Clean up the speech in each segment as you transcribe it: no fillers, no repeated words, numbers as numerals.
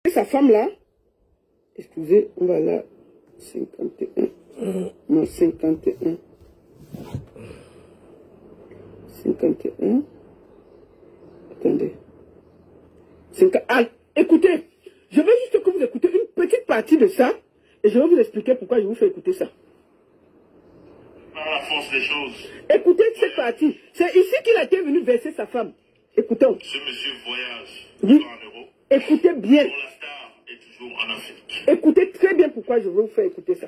sa femme là, excusez, on va là, 51, non, 51, 51, attendez, 50, ah, écoutez, je veux juste que vous écoutez une petite partie de ça, et je vais vous expliquer pourquoi je vous fais écouter ça. Par la force des choses. Écoutez cette partie, c'est ici qu'il a été venu verser sa femme. Écoutons. Ce monsieur voyage Oui. en Europe. Écoutez bien. Dont la star est toujours en Afrique. Écoutez très bien pourquoi je veux vous faire écouter ça.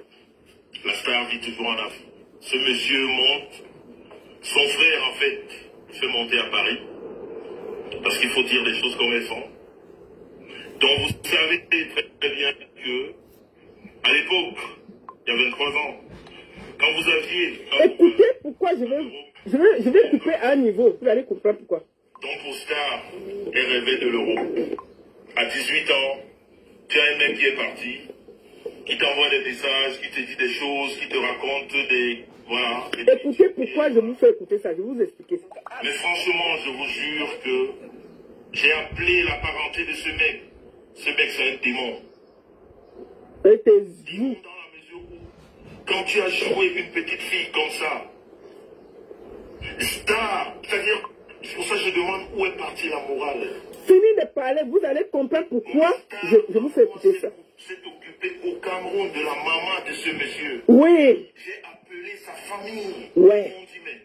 La star vit toujours en Afrique. Ce monsieur monte. Son frère, en fait, fait monter à Paris. Parce qu'il faut dire les choses comme elles sont. Donc vous savez très bien que, à l'époque, il y a 23 ans, quand vous aviez... Écoutez pourquoi je vais couper à un niveau. Vous allez comprendre pourquoi. Ton poster est rêvé de l'euro. À 18 ans, tu as un mec qui est parti, qui t'envoie des messages, qui te dit des choses, qui te raconte des... Voilà. Écoutez pourquoi je vous fais écouter ça. Je vais vous expliquer ça. Mais franchement, je vous jure que j'ai appelé la parenté de ce mec. Ce mec, c'est un démon. Et tes Démon vous. dans la mesure où, quand tu as joué une petite fille comme ça, star, c'est-à-dire, c'est pour ça que je demande où est partie la morale. Fini de parler, vous allez comprendre pourquoi je vous fais écouter ça. S'est occupé au Cameroun de la maman de ce monsieur. Oui. J'ai appelé sa famille. Ouais. Ils m'ont dit, mais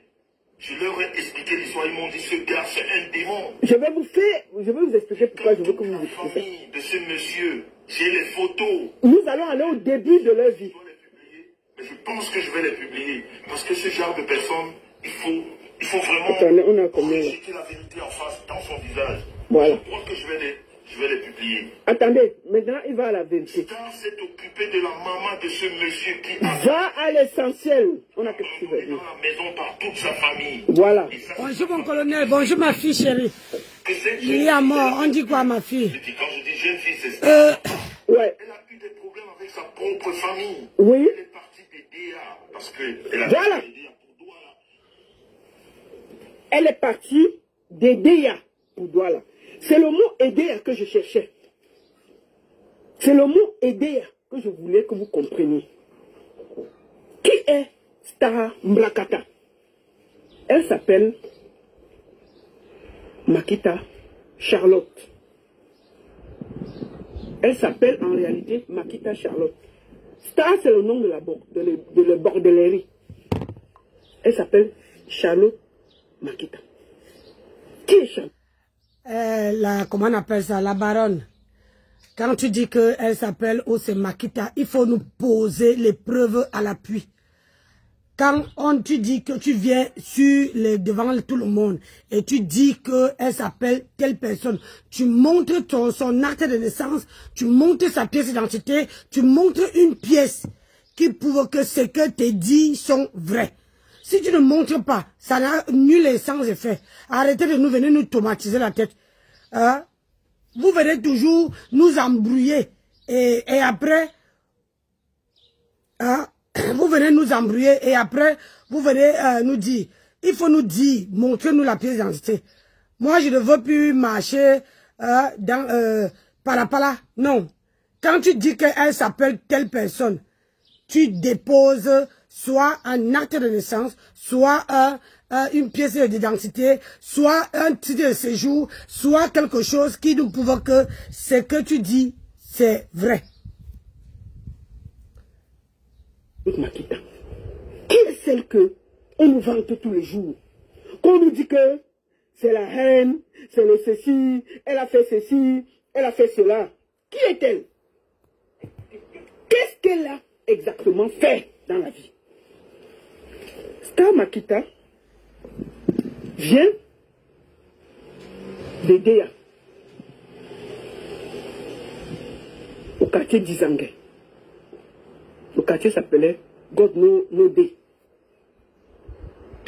je leur ai expliqué l'histoire. Ils m'ont dit, ce gars, c'est un démon. Je vais vous expliquer pourquoi je veux que vous La écoutiez ça. famille de ce monsieur, j'ai les photos. Nous allons aller au début de leur vie. Je dois les publier, mais je pense que je vais les publier. Parce que ce genre de personnes, il faut vraiment Attendez, on a combien là? rejeter la vérité en face, dans son visage. Voilà. Je crois que je vais les publier. Attendez, maintenant il va à la vérité. Star s'est occupé de la maman de ce monsieur qui a Va à l'essentiel. On a quelque chose à abandonné dire. dans la maison par toute sa famille. Voilà. Et ça, Bonjour mon colonel, bonjour ma fille chérie. que cette Il est à mort, on dit quoi ma fille? Je dis, quand je dis jeune fille, c'est ça. Ouais. Elle a eu des problèmes avec sa propre famille. Oui. Elle est partie des DA parce qu'elle a Voilà. fait des DA pour Douala. Elle est partie d'Edea pour Douala. C'est le mot Edea que je cherchais. C'est le mot Edea que je voulais que vous compreniez. Qui est Star Mbrakata? Elle s'appelle Makita Charlotte. Elle s'appelle en réalité Makita Charlotte. Star, c'est le nom de la bordellerie. Elle s'appelle Charlotte Makita. Qui est Charlotte? Comment on appelle ça, la baronne. Quand tu dis qu'elle s'appelle c'est Makita, il faut nous poser les preuves à l'appui. Quand tu dis que tu viens devant tout le monde et tu dis qu'elle s'appelle telle personne, tu montres son acte de naissance, tu montres sa pièce d'identité, tu montres une pièce qui prouve que ce que tu dis sont vrais. Si tu ne montres pas, ça n'a nul et sans effet. Arrêtez de nous venir nous tomatiser la tête. Vous venez toujours nous embrouiller. Et après, vous venez nous embrouiller et après, vous venez nous dire. Il faut nous dire, montrez-nous la pièce d'identité. Moi, je ne veux plus marcher par là. Non. Quand tu dis qu'elle s'appelle telle personne, tu déposes soit un acte de naissance, soit une pièce d'identité, soit un titre de séjour, soit quelque chose qui nous prouve que ce que tu dis, c'est vrai. Makita. Qui est celle que on nous vante tous les jours? Qu'on nous dit que c'est la reine, c'est le ceci, elle a fait ceci, elle a fait cela. Qui est-elle? Qu'est-ce qu'elle a exactement fait dans la vie? Star Makita vient d'Edea, au quartier d'Izangue. Le quartier s'appelait God-No-Day.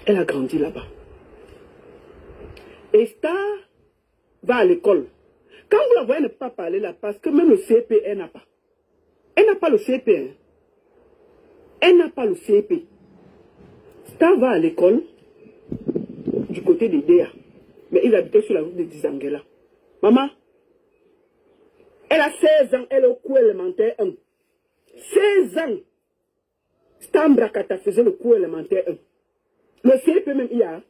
Elle a grandi là-bas. Et Star va à l'école. Quand vous la voyez ne pas parler là, parce que même le CP, elle n'a pas. Elle n'a pas le CP. Hein. Elle n'a pas le CP. Star va à l'école du côté d'Edea. Mais ils habitaient sur la route de Dizanguela. Maman, Elle a 16 ans, elle est au cours élémentaire 1. 16 ans. Stambrakata faisait le cours élémentaire 1. Le CP même IA.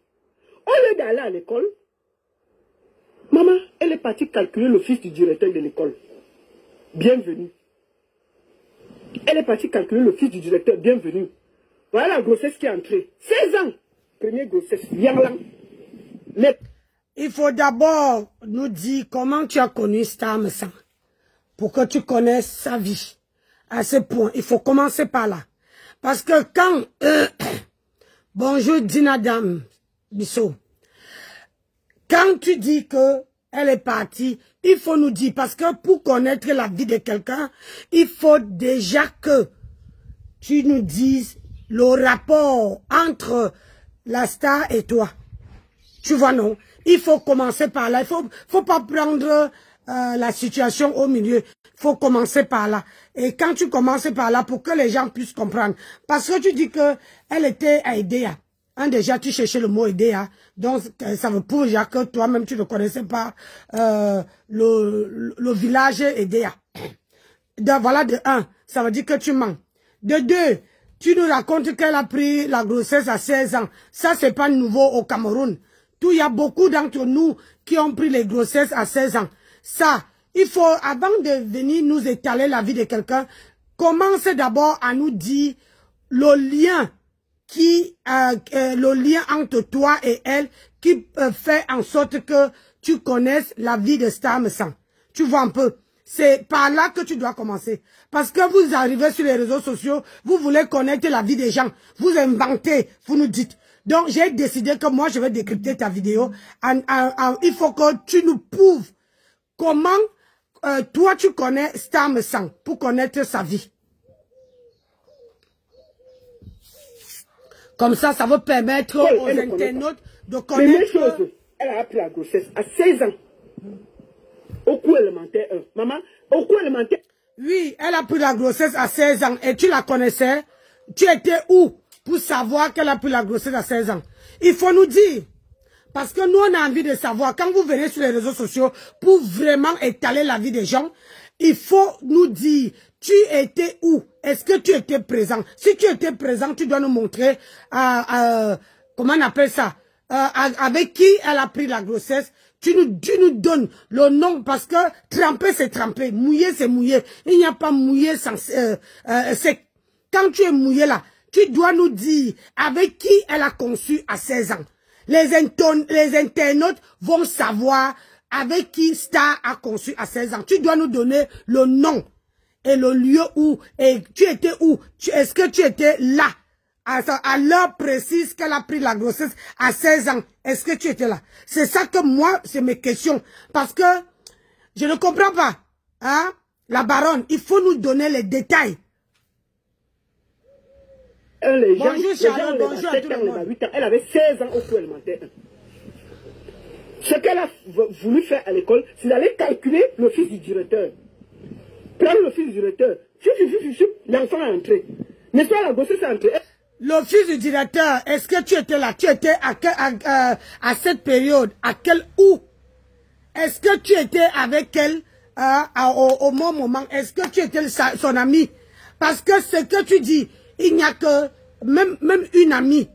Au lieu d'aller à l'école, maman, elle est partie calculer le fils du directeur de l'école. Bienvenue. Elle est partie calculer le fils du directeur. Bienvenue. Voilà la grossesse qui est entrée. 16 ans. Première grossesse. Il faut d'abord nous dire comment tu as connu Stamsan. Pour que tu connaisses sa vie. À ce point, il faut commencer par là. Parce que quand... bonjour Dinadam Bissot. Quand tu dis que elle est partie, il faut nous dire, parce que pour connaître la vie de quelqu'un, il faut déjà que tu nous dises le rapport entre la star et toi. Tu vois, non? Il faut commencer par là. Il faut pas prendre la situation au milieu. Il faut commencer par là. Et quand tu commences par là, pour que les gens puissent comprendre. Parce que tu dis que elle était à Edea. Déjà, tu cherchais le mot Edea. Donc, ça veut prouver déjà que toi-même, tu ne connaissais pas le village Edea. Voilà, de 1, ça veut dire que tu mens. De 2, tu nous racontes qu'elle a pris la grossesse à 16 ans. Ça, c'est pas nouveau au Cameroun. Il y a beaucoup d'entre nous qui ont pris les grossesses à 16 ans. Ça, il faut, avant de venir nous étaler la vie de quelqu'un, commence d'abord à nous dire le lien le lien entre toi et elle qui fait en sorte que tu connaisses la vie de Stamsan. Tu vois un peu. C'est par là que tu dois commencer. Parce que vous arrivez sur les réseaux sociaux, vous voulez connaître la vie des gens. Vous inventez, vous nous dites. Donc, j'ai décidé que moi, je vais décrypter ta vidéo. Il faut que tu nous prouves comment toi, tu connais Stamsan pour connaître sa vie. Comme ça, ça va permettre aux internautes de connaître... Première chose, elle a appris la grossesse à 16 ans. Au cours élémentaire 1. Maman, au cours élémentaire... Oui, elle a pris la grossesse à 16 ans. Et tu la connaissais? Tu étais où pour savoir qu'elle a pris la grossesse à 16 ans? Il faut nous dire. Parce que nous, on a envie de savoir. Quand vous venez sur les réseaux sociaux pour vraiment étaler la vie des gens, il faut nous dire, tu étais où? Est-ce que tu étais présent? Si tu étais présent, tu dois nous montrer, comment on appelle ça? Avec qui elle a pris la grossesse. Tu nous donnes le nom parce que tremper, c'est tremper. Mouiller, c'est mouiller. Il n'y a pas mouiller sans... Quand tu es mouillé là, tu dois nous dire avec qui elle a conçu à 16 ans. Les internautes vont savoir avec qui Star a conçu à 16 ans. Tu dois nous donner le nom et le lieu où. Et tu étais où? Est-ce que tu étais là? À l'heure précise qu'elle a pris la grossesse à 16 ans. Est-ce que tu étais là? C'est ça que moi, c'est mes questions. Parce que je ne comprends pas. Hein? La baronne, il faut nous donner les détails. Bonjour Charlotte, bonjour à tout le monde. Elle avait 16 ans au cours élémentaire. Ce qu'elle a voulu faire à l'école, c'est d'aller calculer le fils du directeur. Prendre le fils du directeur. L'enfant est entré. N'est-ce pas, la grossesse est entrée? Le fils du directeur, est-ce que tu étais là? Tu étais à cette période, à quel où? Est-ce que tu étais avec elle au bon moment? Est-ce que tu étais son ami? Parce que ce que tu dis, il n'y a que même une amie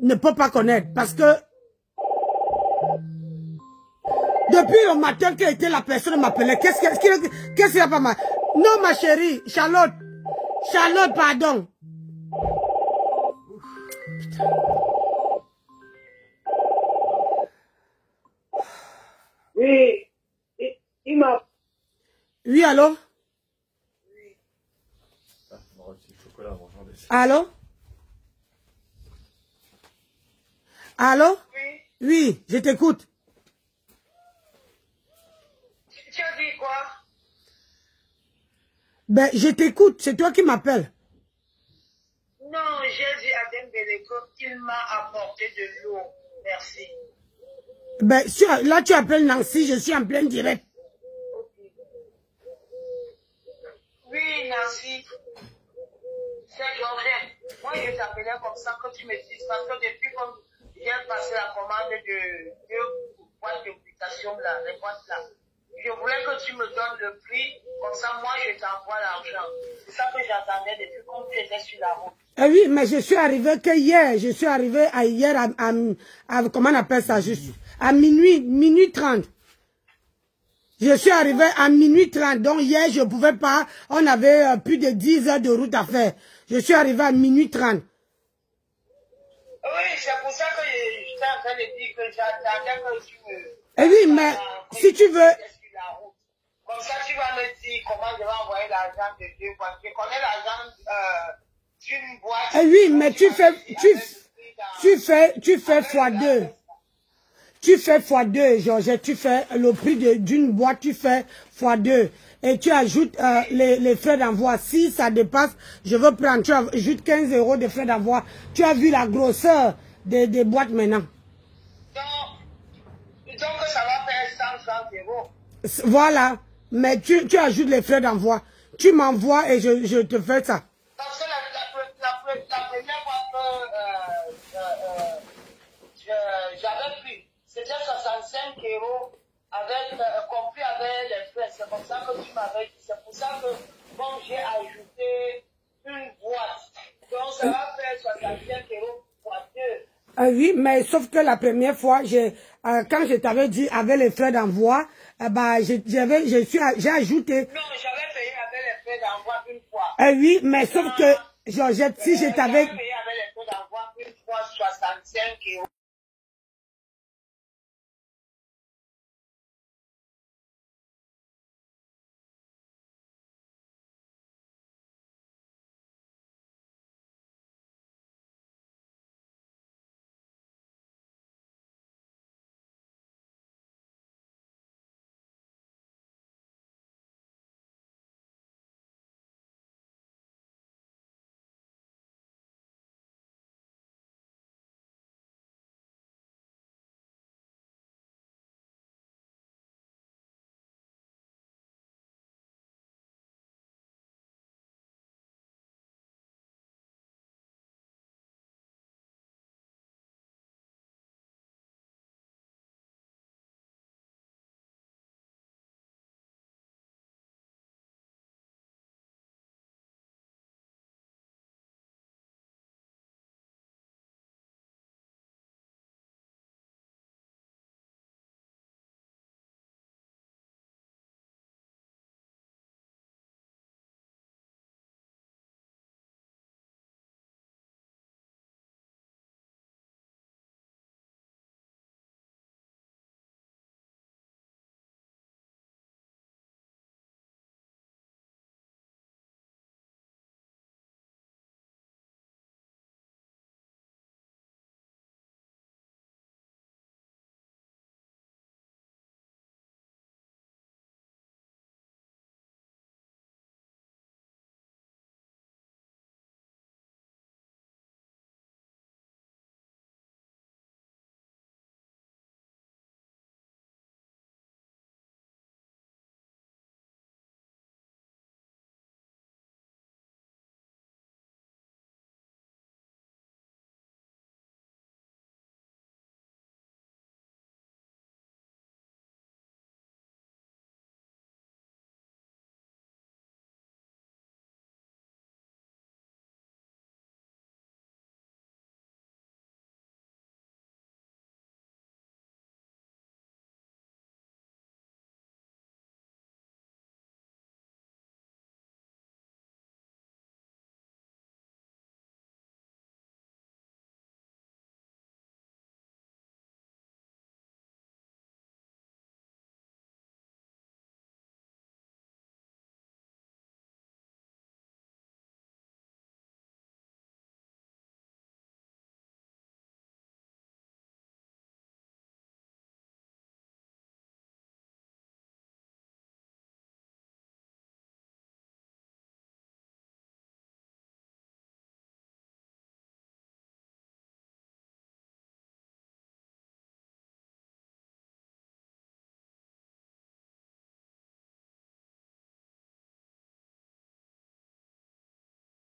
ne peut pas connaître. Parce que depuis le matin qu'elle était la personne m'appelait, qu'est-ce qu'il y a pas mal? Non, ma chérie, Charlotte, pardon. Oui, il m'a... Oui, allô? Allô? Allô? Oui. Oui, je t'écoute. Tu as dit quoi? Ben, je t'écoute, c'est toi qui m'appelles. Non, j'ai dit à Dembéleko qu'il m'a apporté de l'eau. Merci. Ben, là, tu appelles Nancy, je suis en plein direct. Oui, Nancy. C'est Georgette. Moi, je t'appelais comme ça que tu me dises. Parce que depuis que j'ai passé la commande de 2 boîtes d'application là, les boîtes là, je je voulais que tu me donnes le prix, comme ça, moi, je t'envoie l'argent. C'est ça que j'attendais depuis qu'on était sur la route. Oui, mais je suis arrivé que hier. Je suis arrivé hier à comment on appelle ça juste? À minuit 30. Je suis arrivé à minuit 30. Donc hier, je ne pouvais pas. On avait plus de 10 heures de route à faire. Je suis arrivé à minuit 30. Oui, c'est pour ça que j'étais en train de dire que j'attendais que tu me... Oui, mais si tu veux... Comme ça, tu vas me dire comment je vais envoyer l'argent de 2 boîtes. Je connais l'argent d'une boîte. Oui, mais tu fais x2. Tu fais x2, Georges. Tu fais le prix d'une boîte, tu fais x2. Et tu ajoutes les frais d'envoi. Si ça dépasse, je veux prendre, tu ajoutes 15 € de frais d'envoi. Tu as vu la grosseur des boîtes maintenant. Donc ça va faire 130 €. Voilà. Mais tu ajoutes les frais d'envoi. Tu m'envoies et je te fais ça. Parce que la première fois que j'avais pris, c'était 65 € compris avec les frais. C'est comme ça que tu m'avais dit. C'est pour ça que bon, j'ai ajouté une boîte. Donc ça va faire 65 € fois 2. Oui, mais sauf que la première fois, quand je t'avais dit avec les frais d'envoi, j'ai ajouté. Non, j'avais payé avec les frais d'envoi une fois. Oui, mais sauf que, Georgette, si je t'avais... J'avais payé avec les frais d'envoi une fois 65 €.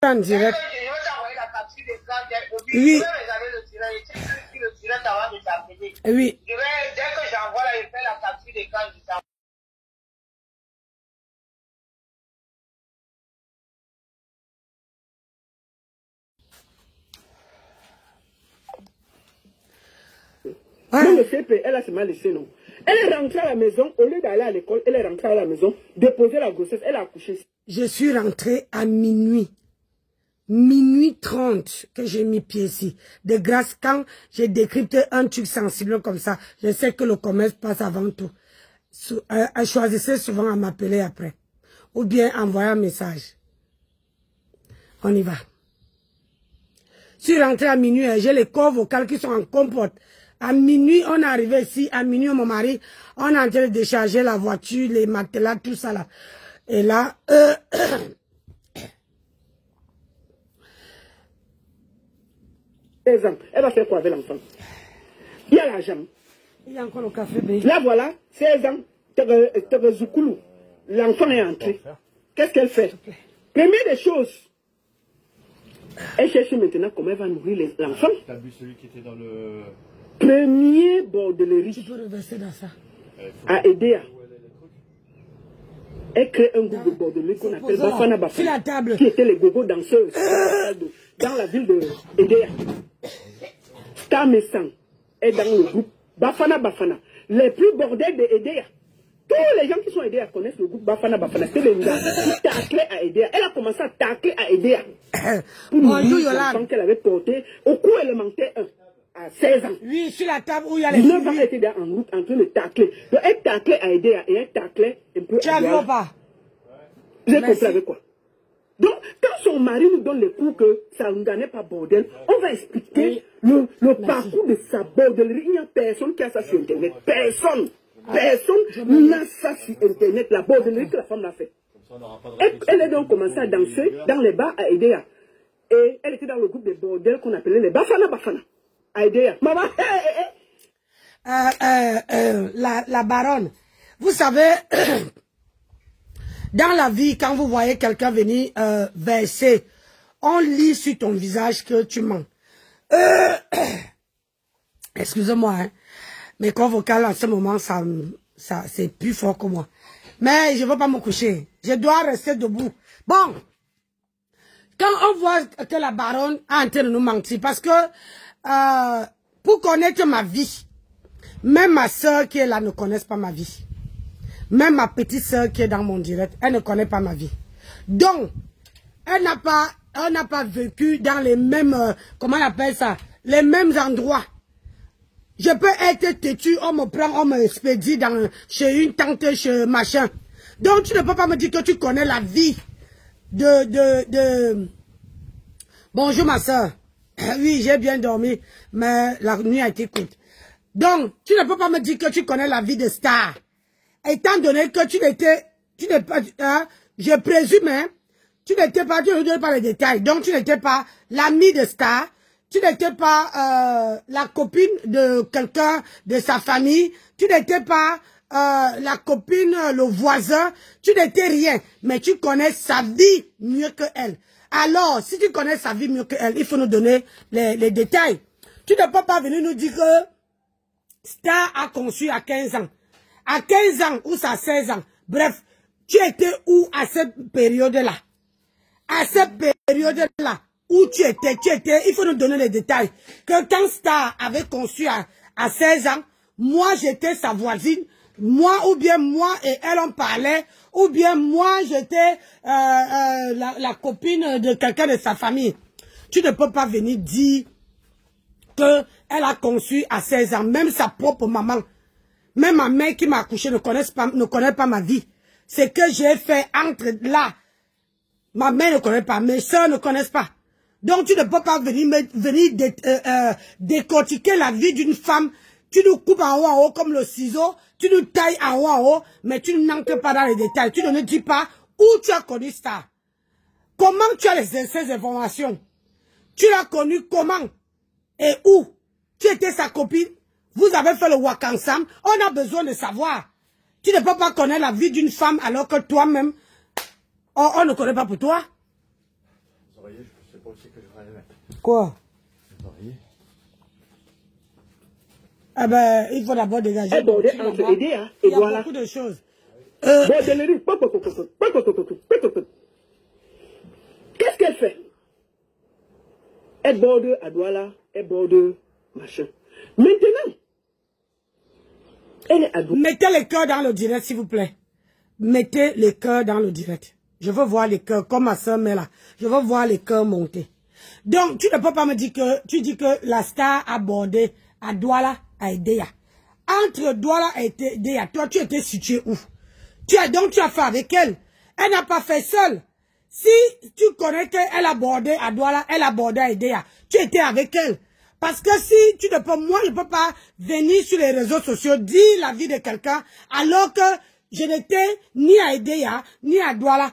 En direct. Je vais t'envoyer la capture d'écran. Oui. Je vais regarder le direct. Si le direct avant de t'appeler. Oui. Dès que j'envoie là, je fais la capture d'écran. Même le CP, elle a seulement laissé, non. Elle est rentrée à la maison, au lieu d'aller à l'école, elle est rentrée à la maison, déposer la grossesse, elle a accouché. Je suis rentrée à minuit. Minuit 30 que j'ai mis pied ici. De grâce, quand j'ai décrypté un truc sensible comme ça, je sais que le commerce passe avant tout. Choisissez souvent à m'appeler après. Ou bien envoyer un message. On y va. Je suis rentrée à minuit, j'ai les corps vocaux qui sont en compote. À minuit, on est arrivé ici. À minuit, mon mari, on est en train de décharger la voiture, les matelas, tout ça là. Et là, elle va faire quoi avec l'enfant? Il y a l'argent. il y a encore le café bé. Là, voilà, 16 ans, Zoukoulou. L'enfant est entré. Qu'est-ce qu'elle fait? Première des choses, elle cherche maintenant comment elle va nourrir l'enfant. T'as vu celui qui était dans le... Premier bordellerie. Tu peux reverser dans ça. À aider. Elle crée un groupe de bordellerie qu'on appelle Bafana Bafana. Sur la table. Qui étaient les gogo danseuses dans la ville de Edea. Star Messan est dans le groupe Bafana Bafana. Les plus bordels de Edea. Tous les gens qui sont Edea connaissent le groupe Bafana Bafana. C'est les gens qui taclaient à Edea. Elle a commencé à tacler à Edea. Pour nourrir l'enfant qu'elle avait porté. Au cou, elle manquait un. À 16 ans. Oui, sur la table où il y a les 19 ans, elle était en route en train de tacler. Donc, elle taclait à Edea et elle taclait un peu. Tu as vu ou pas? Vous avez compris avec quoi? Donc, quand son mari nous donne les cours que ça ne gagnait pas bordel, on va expliquer le parcours de sa bordellerie. Il n'y a personne qui a ça sur Internet. Personne. Personne n'a ça sur Internet. La bordellerie que la femme l'a fait. Elle a donc commencé à danser dans les bars à Edea. Et elle était dans le groupe de bordel qu'on appelait les Bafana Bafana. À Edea. Maman, la baronne, vous savez, dans la vie, quand vous voyez quelqu'un venir verser, on lit sur ton visage que tu mens. Excusez-moi, hein, mes corps vocaux en ce moment, ça c'est plus fort que moi. Mais je ne veux pas me coucher. Je dois rester debout. Bon, quand on voit que la baronne est en train de nous mentir, parce que pour connaître ma vie, même ma soeur qui est là ne connaît pas ma vie. Même ma petite soeur qui est dans mon direct, elle ne connaît pas ma vie. Donc, elle n'a pas vécu dans les mêmes, comment on appelle ça, les mêmes endroits. Je peux être têtu, on me prend, on me expédie chez une tante, chez machin. Donc, tu ne peux pas me dire que tu connais la vie Bonjour ma soeur. Oui, j'ai bien dormi, mais la nuit a été courte. Donc, tu ne peux pas me dire que tu connais la vie de Star. Étant donné que tu n'es pas, je présume, hein, tu ne donnes pas les détails. Donc, tu n'étais pas l'ami de Star. Tu n'étais pas la copine de quelqu'un de sa famille. Tu n'étais pas la copine, le voisin. Tu n'étais rien. Mais tu connais sa vie mieux que elle. Alors, si tu connais sa vie mieux que elle, il faut nous donner les détails. Tu ne peux pas venir nous dire que Star a conçu à 15 ans. À 15 ans ou à 16 ans. Bref, tu étais où à cette période-là? À cette période-là, où tu étais, il faut nous donner les détails. Que quand Star avait conçu à 16 ans, moi j'étais sa voisine, moi ou bien moi et elle on parlait, ou bien moi j'étais la copine de quelqu'un de sa famille. Tu ne peux pas venir dire que elle a conçu à 16 ans, même sa propre maman. Même ma mère qui m'a accouché ne connaît pas ma vie. C'est que j'ai fait entre là. Ma mère ne connaît pas, mes soeurs ne connaissent pas. Donc tu ne peux pas venir décortiquer la vie d'une femme. Tu nous coupes en haut comme le ciseau, tu nous tailles en haut, mais tu n'entres pas dans les détails. Tu ne dis pas où tu as connu ça. Comment tu as ces informations? Tu l'as connu comment? Et où? Tu étais sa copine? Vous avez fait le wak ensemble? On a besoin de savoir. Tu ne peux pas connaître la vie d'une femme alors que toi-même, on ne connaît pas pour toi. Les oreillers, je sais pas aussi que je vais les mettre. Quoi? Les oreillers. Eh ben, il faut d'abord dégager. Elle bordait entre Edea et il y a voilà. beaucoup de choses. Bordellerie. Qu'est-ce qu'elle fait? Elle borde à Douala, elle borde machin. Maintenant, Elle est à Douala. Mettez les cœurs dans le direct, s'il vous plaît. Mettez les cœurs dans le direct. Je veux voir les cœurs, comme ma soeur met là. Je veux voir les cœurs monter. Donc, tu ne peux pas me dire que, tu dis que la star a bordé à Douala, à Edea. Entre Douala et Edea, toi, tu étais situé où? Donc, tu as fait avec elle. Elle n'a pas fait seule. Si tu connais qu'elle a bordé à Douala, elle a bordé à Edea, tu étais avec elle. Parce que si tu ne peux, moi, je ne peux pas venir sur les réseaux sociaux, dire la vie de quelqu'un, alors que je n'étais ni à Edea, ni à Douala.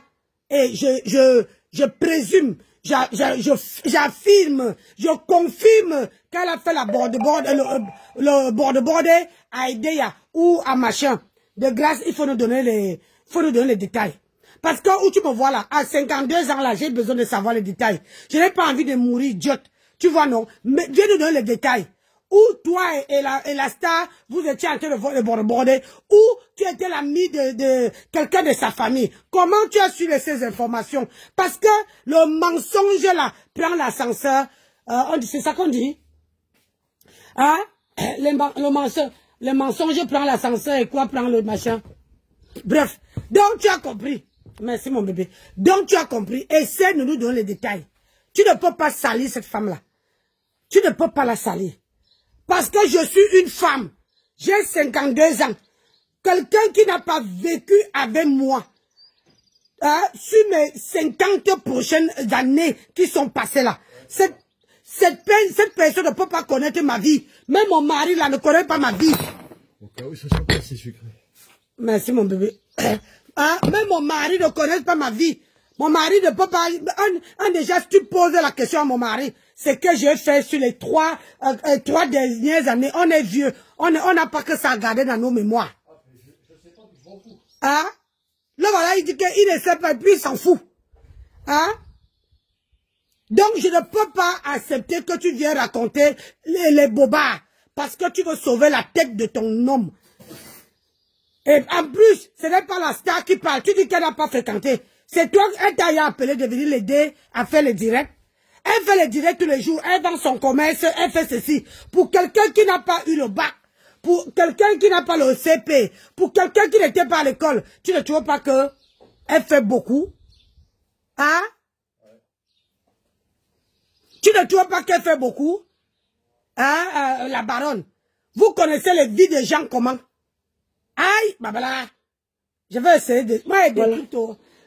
Et je présume, j'affirme, je confirme qu'elle a fait la le borde à Edea ou à machin. De grâce, il faut nous donner les détails. Parce que où tu me vois là, à 52 ans là, j'ai besoin de savoir les détails. Je n'ai pas envie de mourir idiote. Tu vois non? Mais viens nous donner les détails. Ou toi et la star, vous étiez en train de voir le border, ou tu étais l'ami de quelqu'un de sa famille. Comment tu as su ces informations? Parce que le mensonge là prend l'ascenseur. C'est ça qu'on dit? Hein? Le mensonge prend l'ascenseur et quoi prend le machin? Bref, donc tu as compris. Merci mon bébé. Donc tu as compris. Essaie de nous donner les détails. Tu ne peux pas salir cette femme-là. Tu ne peux pas la salir. Parce que je suis une femme. J'ai 52 ans. Quelqu'un qui n'a pas vécu avec moi. Sur mes 50 prochaines années qui sont passées là. Cette personne ne peut pas connaître ma vie. Même mon mari là ne connaît pas ma vie. Au cas où, ça sent pas si sucré. Merci mon bébé. Même mon mari ne connaît pas ma vie. Mon mari ne peut pas... déjà, si tu poses la question à mon mari, c'est que j'ai fait sur les trois dernières années. On est vieux. On n'a pas que ça à garder dans nos mémoires. Je sais pas, je m'en fous. Hein? Là, voilà, il dit qu'il ne sait pas, puis il s'en fout. Hein? Donc, je ne peux pas accepter que tu viennes raconter les bobards. Parce que tu veux sauver la tête de ton homme. Et en plus, ce n'est pas la star qui parle. Tu dis qu'elle n'a pas fréquenté. C'est toi, elle t'a appelé de venir l'aider à faire le direct. Elle fait le direct tous les jours. Elle vend son commerce, elle fait ceci. Pour quelqu'un qui n'a pas eu le bac, pour quelqu'un qui n'a pas le CP, pour quelqu'un qui n'était pas à l'école, tu ne trouves pas que elle fait beaucoup? Hein? Tu ne trouves pas qu'elle fait beaucoup? Hein, la baronne? Vous connaissez les vies des gens comment? Aïe, babala. Je vais essayer de... Moi, voilà.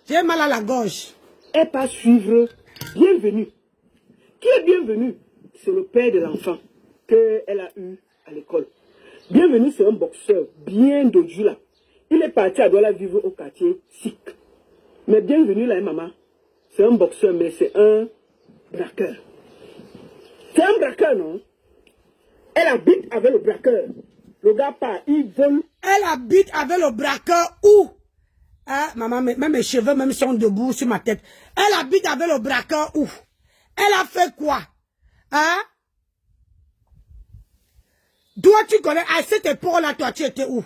J'ai mal à la gorge. Elle pas suivre. Bienvenue. Qui est bienvenu? C'est le père de l'enfant qu'elle a eu à l'école. Bienvenue, c'est un boxeur bien dodu là. Il est parti à Douala vivre au quartier Sikh. Mais bienvenue là, maman. C'est un boxeur, mais c'est un braqueur. C'est un braqueur, non? Elle habite avec le braqueur. Le gars part, il vole. Elle habite avec le braqueur où? Hein, maman, même mes cheveux même sont debout sur ma tête. Elle habite avec le braqueur où? Elle a fait quoi? Hein? Toi, tu connais, à cette époque-là, toi, tu étais où?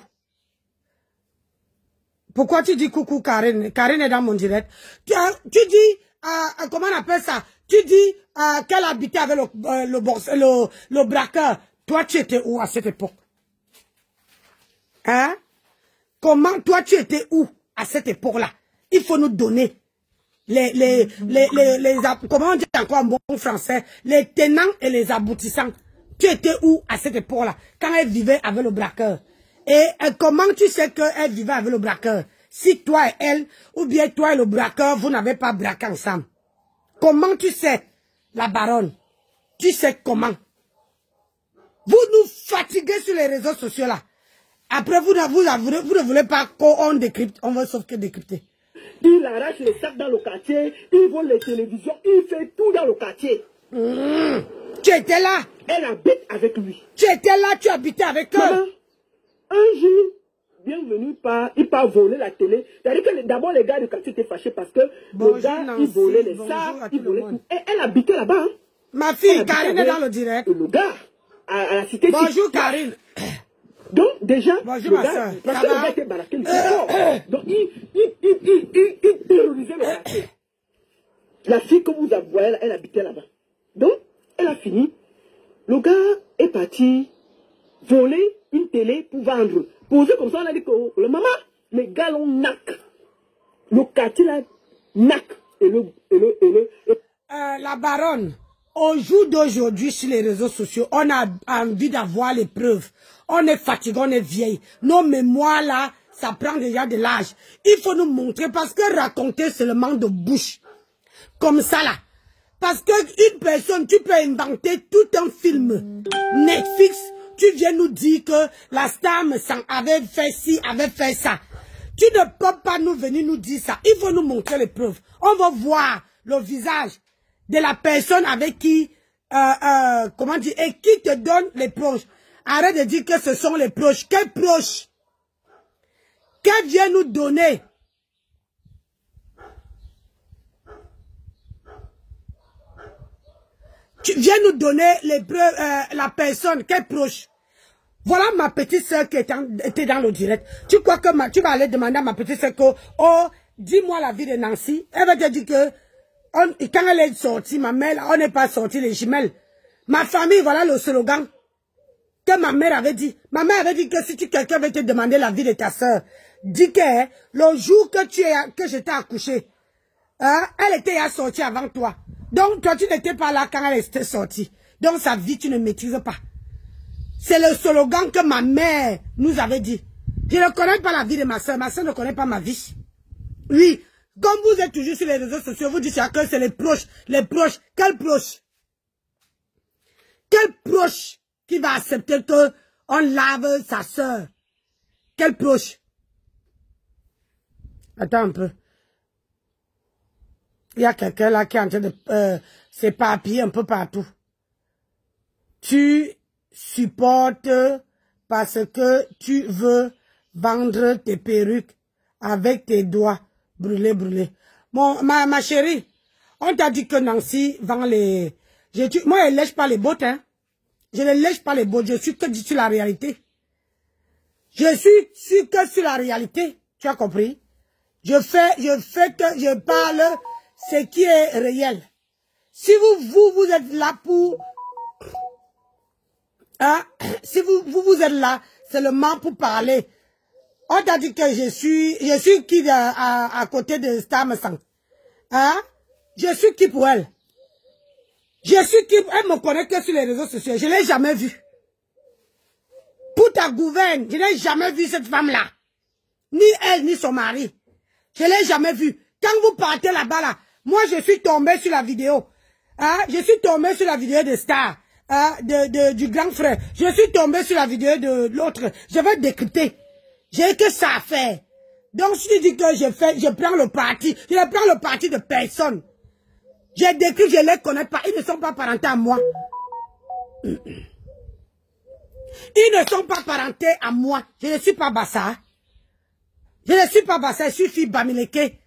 Pourquoi tu dis coucou Karine? Karine est dans mon direct. Tu dis, comment on appelle ça? Tu dis qu'elle habitait avec le braqueur. Toi, tu étais où à cette époque? Hein? Comment toi, tu étais où à cette époque-là? Il faut nous donner comment on dit encore en bon français, les tenants et les aboutissants. Tu étais où à cette époque-là, quand elle vivait avec le braqueur? Et comment tu sais qu'elle vivait avec le braqueur? Si toi et elle, ou bien toi et le braqueur, vous n'avez pas braqué ensemble. Comment tu sais, la baronne? Tu sais comment? Vous nous fatiguez sur les réseaux sociaux là. Après, vous ne voulez pas qu'on décrypte, on veut sauf que décrypter. Il arrache les sacs dans le quartier, il vole les télévisions, il fait tout dans le quartier. Tu étais là? Elle habite avec lui. Tu étais là, tu habitais avec eux? Maman, un jour, bienvenue il part voler la télé. C'est-à-dire que d'abord les gars du quartier étaient fâchés parce que le gars, Nancy, il volait les sacs, il volait tout. Et elle habitait là-bas. Hein. Ma fille, Karine est dans le direct. Le gars, à la cité. Bonjour Karine. Donc déjà, bonjour, le gars, parce que le gars était baraqué, donc il terrorisait le quartier. La fille que vous voyez, elle habitait là-bas. Donc, elle a fini. Le gars est parti voler une télé pour vendre Posé comme ça, on a dit que le maman, les gars l'ont nac. Le quartier là, nac. La baronne, au jour d'aujourd'hui sur les réseaux sociaux, on a envie d'avoir les preuves. On est fatigué, on est vieille. Nos mémoires là, ça prend déjà de l'âge. Il faut nous montrer parce que raconter seulement de bouche. Comme ça là. Parce qu'une personne, tu peux inventer tout un film. Netflix, tu viens nous dire que la star avait fait ci, avait fait ça. Tu ne peux pas nous venir nous dire ça. Il faut nous montrer les preuves. On va voir le visage de la personne avec qui, comment dire, et qui te donne les proches. Arrête de dire que ce sont les proches. Quels proches? Qu'elle vient nous donner? Tu viens nous donner les preuves, la personne, quelle proche? Voilà ma petite soeur qui était dans le direct. Tu crois que tu vas aller demander à ma petite soeur que, oh, dis-moi la vie de Nancy. Elle va te dire que, quand elle est sortie, ma mère, on n'est pas sorti les jumelles. Ma famille, voilà le slogan que ma mère avait dit. Ma mère avait dit que si quelqu'un veut te demander la vie de ta soeur, dis que le jour que je t'ai accouché, elle était sortie avant toi. Donc toi, tu n'étais pas là quand elle était sortie. Donc sa vie, tu ne maîtrises pas. C'est le slogan que ma mère nous avait dit. Je ne connais pas la vie de ma soeur ne connaît pas ma vie. Oui, comme vous êtes toujours sur les réseaux sociaux, vous dites que c'est les proches. Les proches, quels proches? Quel proche qui va accepter qu'on lave sa soeur? Quel proche? Attends un peu. Il y a quelqu'un là qui est en train de s'éparpiller un peu partout. Tu supportes parce que tu veux vendre tes perruques avec tes doigts brûlés. Bon, ma chérie, on t'a dit que Nancy vend les... Moi, elle ne lèche pas les bottes, hein. Je ne lèche pas les bottes, je suis que sur la réalité. Je suis sûr que sur la réalité, tu as compris? Je parle ce qui est réel. Si vous êtes là pour... Hein, si vous êtes là seulement pour parler, on t'a dit que je suis qui à côté de Stamsang. Hein? Je suis qui pour elle? Je suis qui? Elle me connaît que sur les réseaux sociaux. Je ne l'ai jamais vue. Pour ta gouverne, je n'ai jamais vu cette femme-là. Ni elle, ni son mari. Je ne l'ai jamais vue. Quand vous partez là-bas, là, moi je suis tombée sur la vidéo. Hein? Je suis tombée sur la vidéo de Star. Du grand frère. Je suis tombé sur la vidéo de l'autre. Je vais décrypter. J'ai que ça à faire. Donc, si tu dis que je prends le parti, je ne prends le parti de personne. J'ai décrit, je ne les connais pas. Ils ne sont pas parentés à moi. Ils ne sont pas parentés à moi. Je ne suis pas Bassa. Je ne suis pas Bassa, je suis fille Bamileke.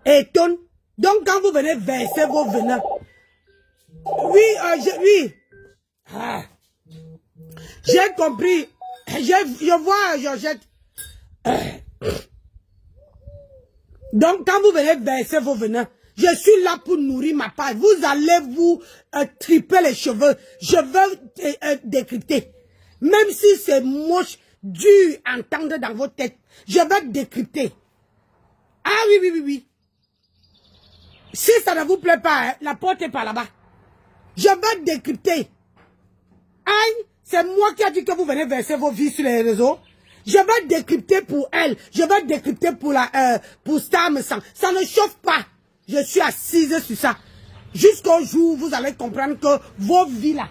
Et Ton. Donc, quand vous venez verser vos venins, oui, oui. Ah. J'ai compris. Je vois Georgette. Donc, quand vous venez verser vos venins, je suis là pour nourrir ma part. Vous allez vous triper les cheveux. Je veux décrypter. Même si c'est moche, dur à entendre dans vos têtes, je vais décrypter. Ah oui. Si ça ne vous plaît pas, hein, la porte est par là-bas. Je vais décrypter. Aïe, c'est moi qui ai dit que vous venez verser vos vies sur les réseaux. Je vais décrypter pour elle. Je vais décrypter pour Stamsang. Ça ne chauffe pas. Je suis assise sur ça. Jusqu'au jour où vous allez comprendre que vos vies là,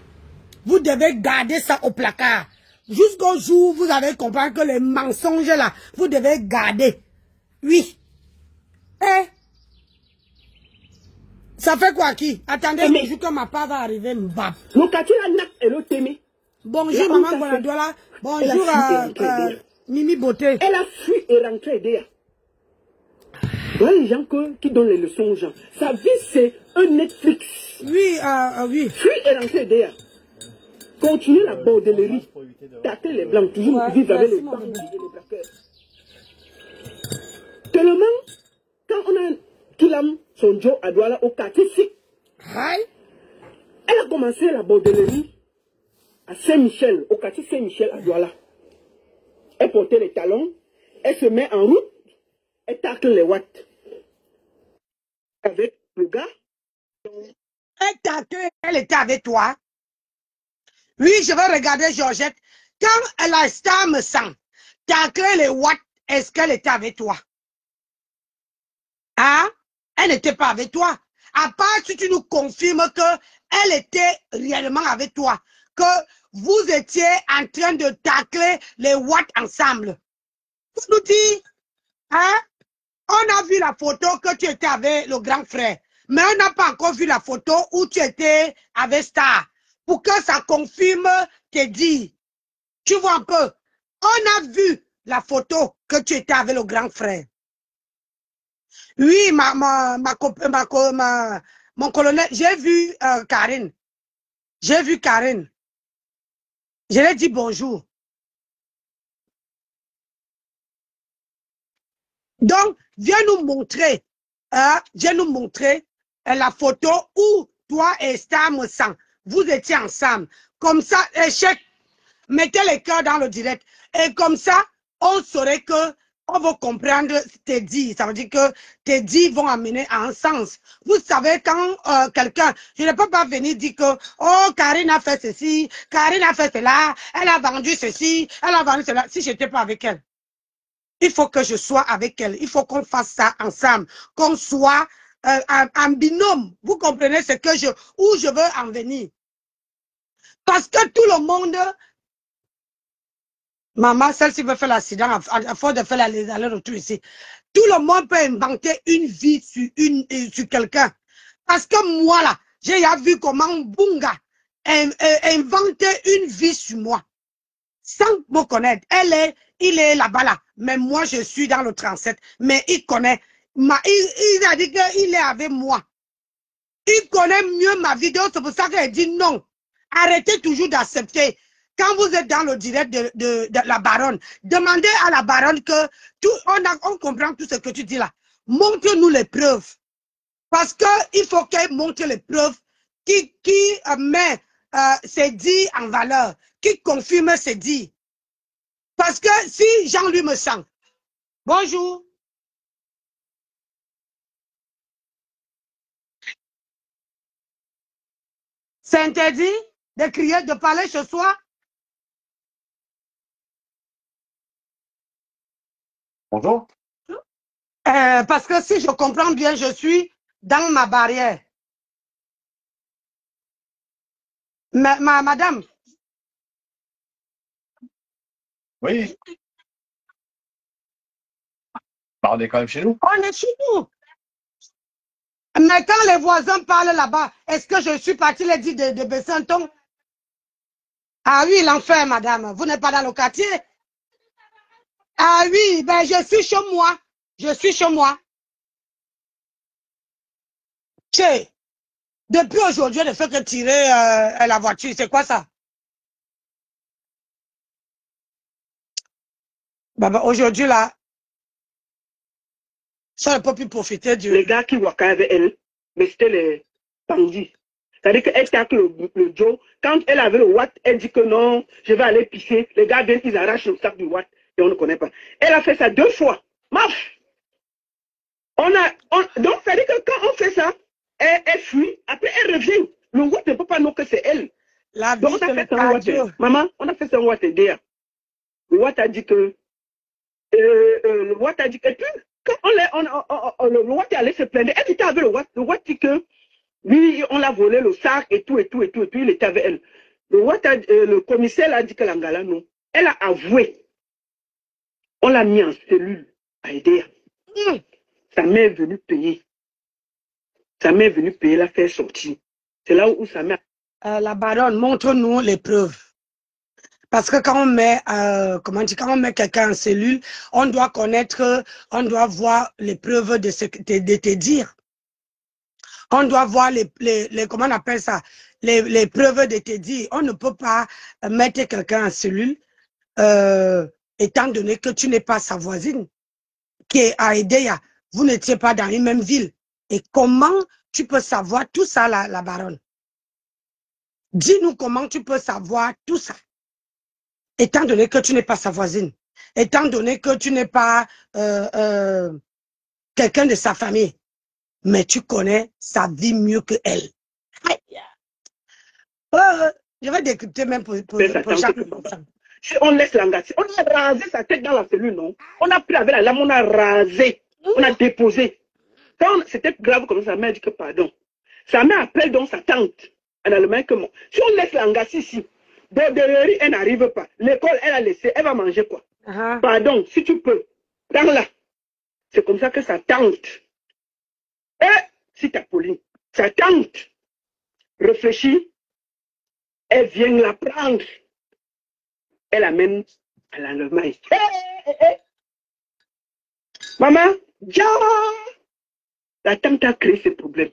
vous devez garder ça au placard. Jusqu'au jour où vous allez comprendre que les mensonges là, vous devez garder. Oui. Ça fait quoi qui? Attendez, mais que ma part va arriver, m'bab. Donc, quand tu as nak et l'autre aimé. Bonjour, maman Bonadola. Bonjour, Mimi Beauté. Elle a fui et rentré derrière. Voilà les gens qui donnent les leçons aux gens. Sa vie, c'est un Netflix. Oui, oui. Fui et rentré derrière. Continuez la bordellerie. Tâter les blancs, toujours vivre avec les blancs et les braqueurs. Tellement, quand on a Kilam, son Joe à Douala au quartier ici, elle a commencé la bordellerie à Saint-Michel, au quartier Saint-Michel à Douala. Elle portait les talons. Elle se met en route. Elle tacle les watts. Avec le gars. Elle tacle, elle était avec toi. Oui, je vais regarder Georgette. Quand la star me sent tacler les watts, est-ce qu'elle était avec toi? Hein? Elle n'était pas avec toi. À part si tu nous confirmes qu'elle était réellement avec toi. Que vous étiez en train de tacler les watts ensemble. Tu nous dis, hein? On a vu la photo que tu étais avec le grand frère. Mais on n'a pas encore vu la photo où tu étais avec Star. Pour que ça confirme tes dires. Tu vois un peu. On a vu la photo que tu étais avec le grand frère. Oui, mon colonel, j'ai vu Karine. J'ai vu Karine. Je lui ai dit bonjour. Donc, viens nous montrer la photo où toi et Star me sent. Vous étiez ensemble. Comme ça, échec, mettez les cœurs dans le direct. Et comme ça, on saurait que on va comprendre tes dits. Ça veut dire que tes dits vont amener à un sens. Vous savez, quand quelqu'un, je ne peux pas venir dire que, oh, Karine a fait ceci, Karine a fait cela, elle a vendu ceci, elle a vendu cela, si je n'étais pas avec elle. Il faut que je sois avec elle. Il faut qu'on fasse ça ensemble. Qu'on soit en binôme. Vous comprenez ce que où je veux en venir. Parce que tout le monde... Maman, celle-ci veut faire l'accident à force de faire l'aller-retour ici. Tout le monde peut inventer une vie sur quelqu'un. Parce que moi, là, j'ai vu comment Bunga inventait une vie sur moi. Sans me connaître. Il est là-bas, là. Mais moi, je suis dans le 37. Mais il connaît. Il a dit qu'il est avec moi. Il connaît mieux ma vidéo. C'est pour ça qu'il dit non. Arrêtez toujours d'accepter. Quand vous êtes dans le direct de la baronne, demandez à la baronne que on comprend tout ce que tu dis là. Montre-nous les preuves. Parce qu'il faut qu'elle montre les preuves qui met ses dits en valeur, qui confirme ses dits. Parce que si Jean-Louis me sent, bonjour. C'est interdit de crier, de parler chez soi. Bonjour. Parce que si je comprends bien, je suis dans ma barrière. Madame. Oui. Bah, on est quand même chez nous. On est chez nous. Mais quand les voisins parlent là-bas, est-ce que je suis parti les dire de baisser un ton? Ah oui, l'enfer, madame. Vous n'êtes pas dans le quartier? Ah oui, ben je suis chez moi. Je suis chez moi. Tché, depuis aujourd'hui, elle ne fait que tirer la voiture. C'est quoi ça? Bah, aujourd'hui, là, ça ne peut plus profiter du... Les gars qui waka avec elle, mais c'était les bandits. C'est-à-dire qu'elle tacle le Joe. Quand elle avait le watt, elle dit que non, je vais aller pisser. Les gars viennent, ils arrachent le sac du watt et on ne connaît pas. Elle a fait ça 2 fois. Marche. Donc, c'est-à-dire que quand on fait ça, elle fuit. Après, elle revient. Le watt ne peut pas nous que c'est elle. Donc, on a fait un watt. Maman, on a fait un watt d'ailleurs. Le watt a dit que... le watt a dit que... Quand le watt est allé se plaindre, elle était avec le watt. Le watt dit que... Lui, on l'a volé le sac et tout, et puis il était avec elle. Le commissaire a dit que l'Angala, non. Elle a avoué. On l'a mis en cellule à aider. Sa mère est venue payer. Sa mère est venue payer, la faire sortir. C'est là où sa mère... la baronne, montre-nous les preuves. Parce que quand on met, quand on met quelqu'un en cellule, on doit connaître, on doit voir les preuves de tes dires. On doit voir comment on appelle ça, les preuves de tes dires. On ne peut pas mettre quelqu'un en cellule, étant donné que tu n'es pas sa voisine, qui est à Edea. Vous n'étiez pas dans une même ville. Et comment tu peux savoir tout ça, la baronne? Dis-nous comment tu peux savoir tout ça, étant donné que tu n'es pas sa voisine. étant donné que tu n'es pas quelqu'un de sa famille, mais tu connais sa vie mieux que elle. Je vais décrypter même pour chaque enfant. Si on laisse l'engasser, on a rasé sa tête dans la cellule, non? On a pris avec la lame, on a rasé, on a déposé. Quand c'était grave comme ça, sa mère dit que pardon. Sa mère appelle donc sa tante en Allemagne que moi. Si on laisse l'engasser ici, Borderie, elle n'arrive pas. L'école, elle a laissé, elle va manger quoi? Pardon, si tu peux, prends-la. C'est comme ça que sa tante, si t'as Pauline, sa tante réfléchit, elle vient la prendre. Elle amène à l'Allemagne. Maman, la tante a créé ce problème.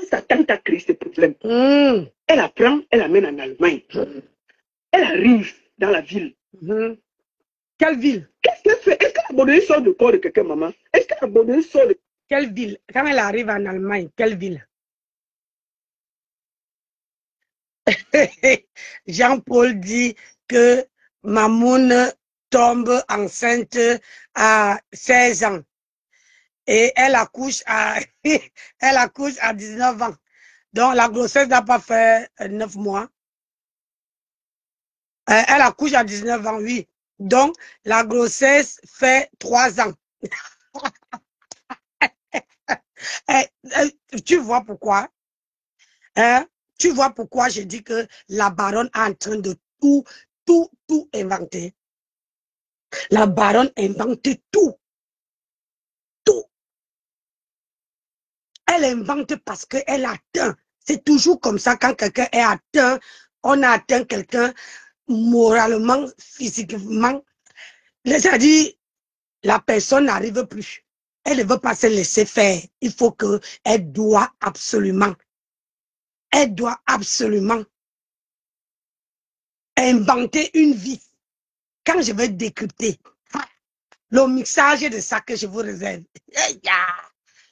Sa tante a créé ce problème. Elle apprend, elle amène en Allemagne. Elle arrive dans la ville. Quelle ville? Qu'est-ce qu'elle fait? Est-ce que la Borderie sort du corps de quelqu'un, maman? Est-ce que la Borderie sort de... Quelle ville? Quand elle arrive en Allemagne, quelle ville? Jean-Paul dit que Mamoun tombe enceinte à 16 ans et elle accouche à, elle accouche à 19 ans. Donc la grossesse n'a pas fait 9 mois. Elle accouche à 19 ans, oui. Donc la grossesse fait 3 ans. Tu vois pourquoi? Hein? Tu vois pourquoi je dis que la baronne est en train de tout inventer. La baronne invente tout. Tout. Elle invente parce qu'elle atteint. C'est toujours comme ça quand quelqu'un est atteint. On a atteint quelqu'un moralement, physiquement. C'est-à-dire, la personne n'arrive plus. Elle ne veut pas se laisser faire. Il faut qu'elle doit absolument. Elle doit absolument inventer une vie. Quand je vais décrypter le mixage de ça que je vous réserve.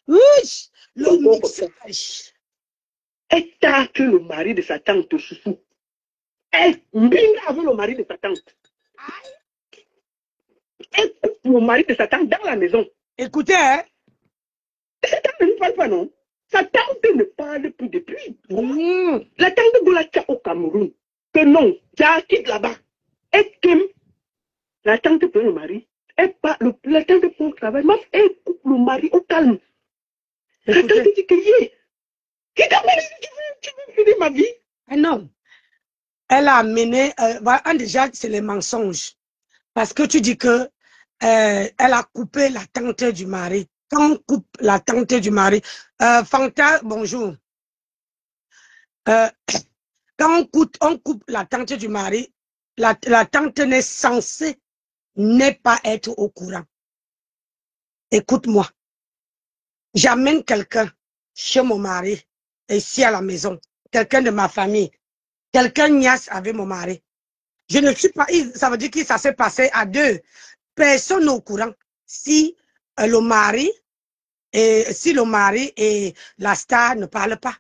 Le mixage. Elle tape le mari de sa tante Chouchou. Elle binga avec le mari de sa tante. Elle coupe le mari de sa tante dans la maison. Écoutez, hein? Sa tante ne parle pas, non? Sa tante ne parle plus depuis. La tante de la Tcha au Cameroun. Que non, Tcha quitte là-bas. Et Kim, la tante prend le mari. Elle parle, la tante prend le travail. Elle coupe le mari au calme. La tante dit que qui t'a amené, tu veux finir ma vie? Non. Elle a amené, déjà, c'est les mensonges. Parce que tu dis que elle a coupé la tante du mari. Quand on coupe la tante du mari, Fanta, bonjour. Quand on coupe la tante du mari, la tante n'est censée ne pas être au courant. Écoute-moi. J'amène quelqu'un chez mon mari, ici à la maison, quelqu'un de ma famille, quelqu'un niaise avec mon mari. Je ne suis pas, ça veut dire que ça s'est passé à 2. Personne n'est au courant. Si le mari et la star ne parlent pas.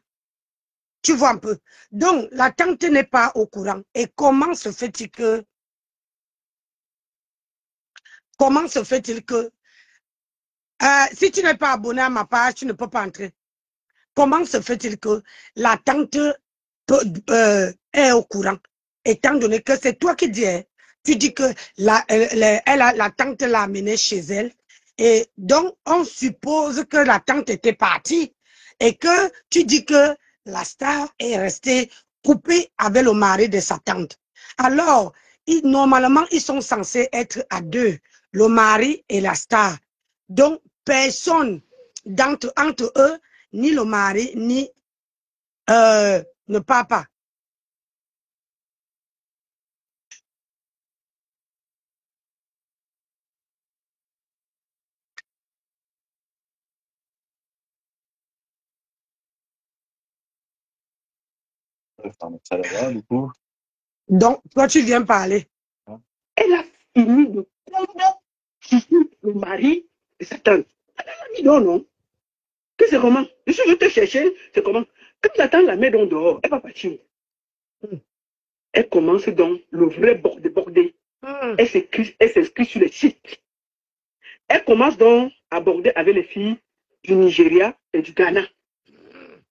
Tu vois un peu. Donc, la tante n'est pas au courant. Et comment se fait-il que si tu n'es pas abonné à ma page, tu ne peux pas entrer. Comment se fait-il que la tante est au courant? Étant donné que c'est toi qui dis, hein, tu dis que la tante l'a amenée chez elle. Et donc, on suppose que la tante était partie. Et que tu dis que la star est restée coupée avec le mari de sa tante. Alors, normalement, ils sont censés être à 2, le mari et la star. Donc, personne entre eux, ni le mari, ni ne parle pas. Ça va, du coup. Donc, toi, tu viens parler. Elle a fini de prendre le mari de sa tante. Elle a dit non. Que c'est comment? Je suis venu te chercher, c'est comment? Quand la tante la met donc dehors, elle va partir. Elle commence donc le vrai bordé. Elle s'inscrit sur les sites. Elle commence donc à aborder avec les filles du Nigeria et du Ghana.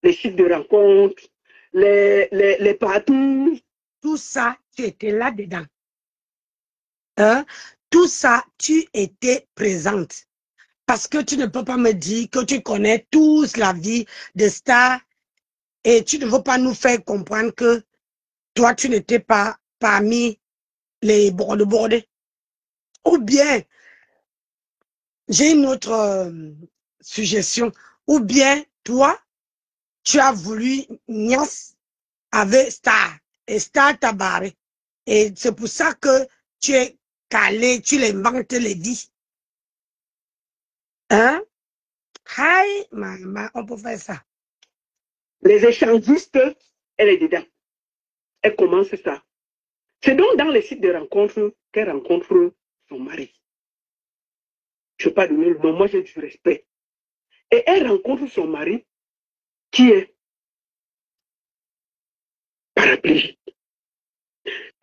Les sites de rencontres, les partout. Tout ça, tu étais là-dedans. Hein? Tout ça, tu étais présente. Parce que tu ne peux pas me dire que tu connais tous la vie de Star et tu ne veux pas nous faire comprendre que toi, tu n'étais pas parmi les bordés. Ou bien, j'ai une autre suggestion. Ou bien, toi, tu as voulu niasse avec Star. Et Star t'a barré. Et c'est pour ça que tu es calé, tu les inventes, les dis. Hein? Hi, maman, on peut faire ça. Les échangistes, elle est dedans. Elle commence ça. C'est donc dans les sites de rencontres qu'elle rencontre son mari. Je ne vais pas donner le nom, moi j'ai du respect. Et elle rencontre son mari qui est paraplégique.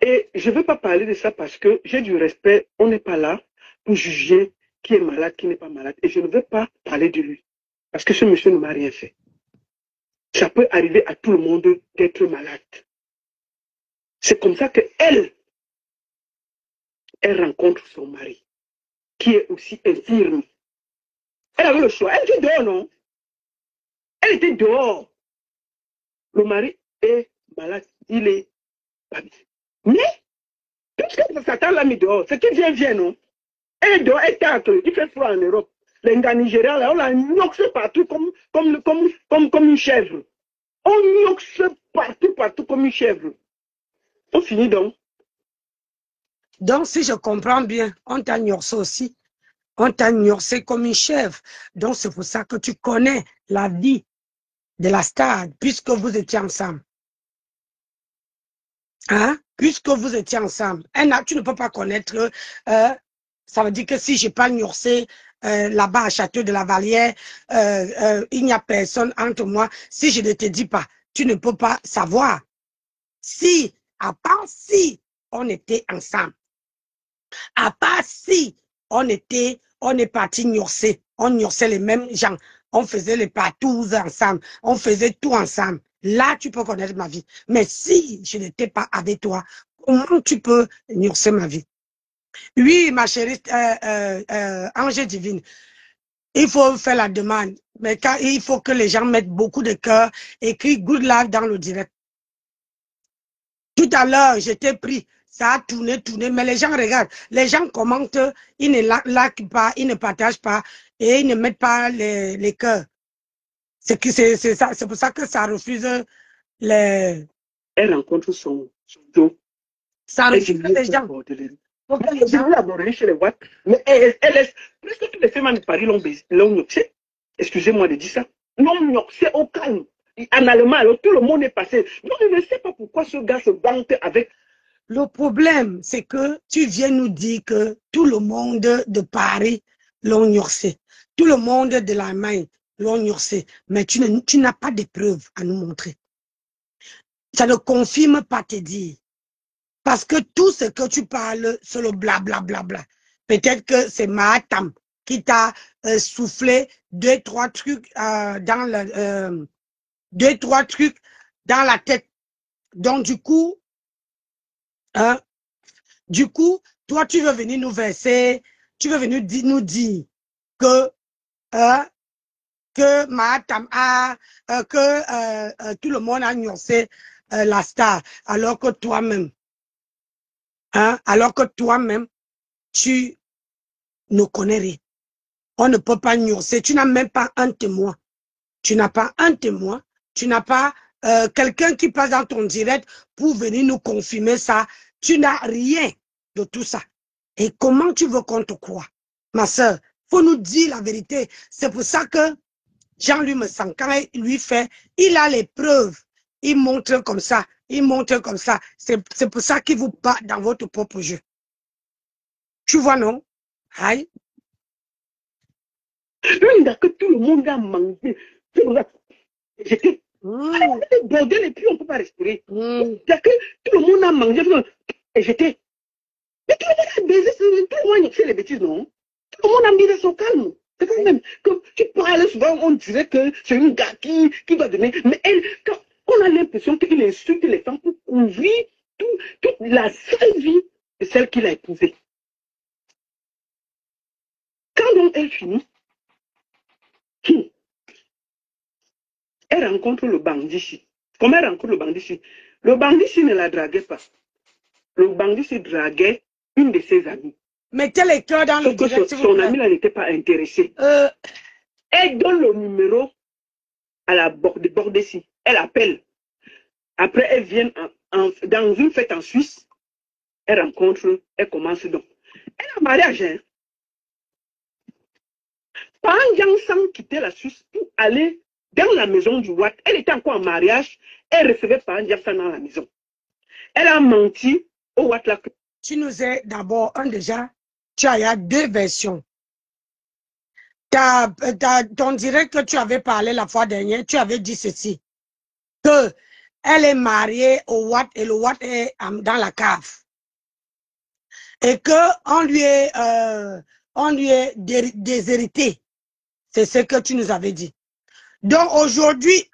Et je ne veux pas parler de ça parce que j'ai du respect. On n'est pas là pour juger qui est malade, qui n'est pas malade. Et je ne veux pas parler de lui. Parce que ce monsieur ne m'a rien fait. Ça peut arriver à tout le monde d'être malade. C'est comme ça qu'elle rencontre son mari, qui est aussi infirme. Elle avait le choix. Elle était dehors, non? Elle était dehors. Le mari est malade. Il est pas bien. Mais, puisque Satan l'a mis dehors, c'est qu'il vient, non? Elle est dehors, elle tâte. Il fait froid en Europe. Les gars nigériens, là, on la noxe partout comme une chèvre. On noxe partout comme une chèvre. On finit donc. Donc, si je comprends bien, on t'a gnorsé aussi. On t'a gnorsé comme une chèvre. Donc, c'est pour ça que tu connais la vie de la Star, puisque vous étiez ensemble. Hein? Puisque vous étiez ensemble. Tu ne peux pas connaître. Ça veut dire que si je n'ai pas gnorsé là-bas à Château de la Vallière, il n'y a personne entre moi. Si je ne te dis pas, tu ne peux pas savoir. Si, à part si on était ensemble. À part si on est parti gnorser. On gnorsait les mêmes gens. On faisait les partous ensemble. On faisait tout ensemble. Là, tu peux connaître ma vie. Mais si je n'étais pas avec toi, comment tu peux gnorser ma vie? Oui, ma chérie, Ange divine, il faut faire la demande. Mais quand il faut que les gens mettent beaucoup de cœur, écrit good life dans le direct. Tout à l'heure, j'étais pris. Ça a tourné, mais les gens regardent. Les gens commentent, ils ne likent pas, ils ne partagent pas et ils ne mettent pas les cœurs. C'est pour ça que ça refuse les... Elle rencontre son dos. Ça refuse les gens. J'ai voulu l'aborder chez les Watts, mais elle laisse. Presque toutes les femmes de Paris l'ont gnoxé. Excusez-moi de dire ça. L'ont gnoxé au calme. En allemand, alors tout le monde est passé. Non, je ne sais pas pourquoi ce gars se vante avec. Le problème, c'est que tu viens nous dire que tout le monde de Paris l'ont gnoxé. Tout le monde de l'Allemagne l'ont gnoxé. Mais tu n'as pas de preuves à nous montrer. Ça ne confirme pas te dire. Parce que tout ce que tu parles, c'est le blablabla. Peut-être que c'est Mahatam qui t'a soufflé deux, trois trucs dans la tête. Donc, du coup, toi, tu veux venir nous verser, tu veux venir nous dire que Mahatam que tout le monde a gnossé la Star, alors que toi-même, tu ne connais rien. On ne peut pas gnosser. Tu n'as même pas un témoin. Tu n'as pas un témoin. Tu n'as pas quelqu'un qui passe dans ton direct pour venir nous confirmer ça. Tu n'as rien de tout ça. Et comment tu veux qu'on te croie? Ma soeur, faut nous dire la vérité. C'est pour ça que Jean-Louis me sent. Quand il lui fait, il a les preuves. Il montre comme ça. Il montre comme ça. C'est pour ça qu'il vous bat dans votre propre jeu. Tu vois, non? Aïe. Que tout le monde a mangé. J'étais bordel et puis on ne peut pas respirer. Que tout le monde a mangé. Et j'étais. Mais tout le monde a baisé, tout le monde fait les bêtises, non? Tout le monde a mis son calme. C'est quand même que tu parles souvent, on dirait que c'est une gars qui doit donner. Mais elle, quand on a l'impression qu'il insulte les femmes pour couvrir toute la seule vie de celle qu'il a épousée. Quand donc elle finit, elle rencontre le bandit. Comment elle rencontre le bandit? Le bandit ne la draguait pas. Le bandit draguait une de ses amies. Mettez les cœurs dans le direct, s'il vous Son plaît. amie n'était pas intéressée. Elle donne le numéro à la Bordessi. Elle appelle. Après, elle vient dans une fête en Suisse. Elle rencontre, elle commence donc. Elle a un mariage. Hein. Pendant sans quitter la Suisse pour aller dans la maison du Watt. Elle était encore en mariage. Elle recevait Pandjang dans la maison. Elle a menti au Watt là. Tu nous as d'abord, déjà, tu as deux versions. Ton direct que tu avais parlé la fois dernière, tu avais dit ceci. Que elle est mariée au Watt et le Watt est dans la cave. Et qu'on lui est déshérité. C'est ce que tu nous avais dit. Donc aujourd'hui,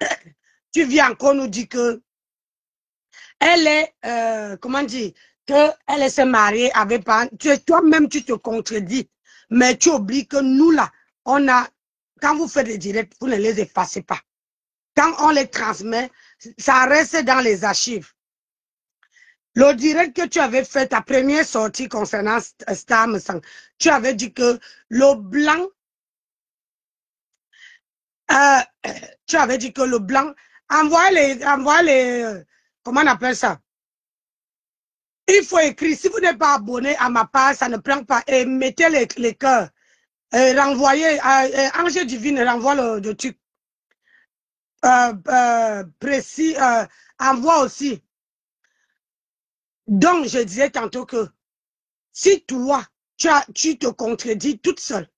tu viens encore nous dire que elle est, comment dire, qu'elle s'est mariée avec toi-même tu te contredis, mais tu oublies que nous là, on a, quand vous faites des directs, vous ne les effacez pas. Quand on les transmet, ça reste dans les archives. Le direct que tu avais fait, ta première sortie concernant Star Messang, tu avais dit que le blanc, tu avais dit que le blanc, envoie les, comment on appelle ça? Il faut écrire, si vous n'êtes pas abonné à ma page, ça ne prend pas, et mettez les cœurs, renvoyez, Ange Divine renvoie le truc, précis, envoie aussi. Donc, je disais tantôt que, si toi, tu te contredis toute seule,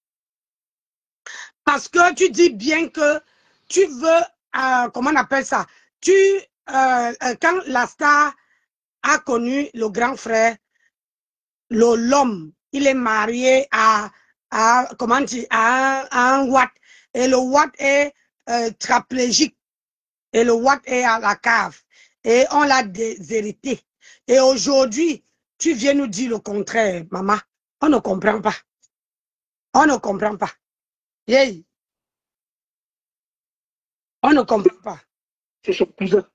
parce que tu dis bien que tu veux, comment on appelle ça, quand la star a connu le grand frère, l'homme, il est marié comment dire, à un Watt, et le Watt est traplégique, et le Watt est à la cave, et on l'a déshérité. Et aujourd'hui, tu viens nous dire le contraire, maman. On ne comprend pas. On ne comprend pas. Hey. On ne comprend pas. C'est son cousin.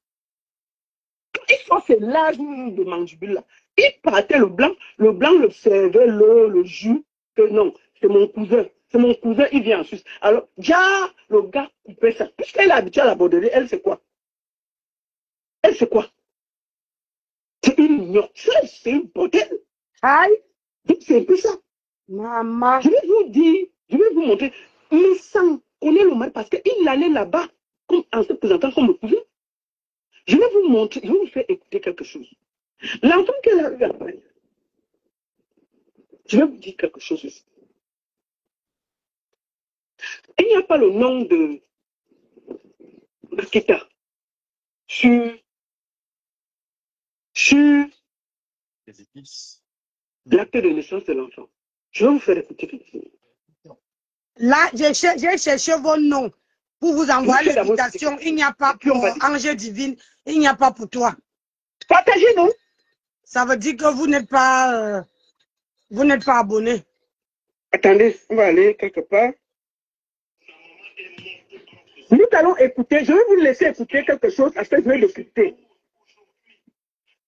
Il faut c'est l'âge de mandibule là. Il partait le blanc le servait le jus, que non, c'est mon cousin, il vient en Suisse. Alors, déjà, le gars coupait ça. Puisqu'elle est habituée à la borderie, elle c'est quoi? Elle c'est quoi? C'est une ignorante, c'est une bordel. Aïe. Donc c'est un peu ça. Maman. Je vais vous dire, je vais vous montrer, mais sans connaître le mari, parce qu'il allait là-bas en se présentant comme le cousin. Je vais vous montrer, je vais vous faire écouter quelque chose. L'enfant qu'elle a eu après, je vais vous dire quelque chose aussi. Il n'y a pas le nom de Makita sur l'acte de naissance de l'enfant. Je vais vous faire écouter quelque chose. Là, j'ai cherché vos noms pour vous envoyer l'invitation. Il n'y a pas pour Ange Divine, il n'y a pas pour toi. Partagez, non? Ça veut dire que vous n'êtes pas abonné. Attendez, on va aller quelque part. Nous allons écouter, je vais vous laisser écouter quelque chose, parce que je vais l'écouter.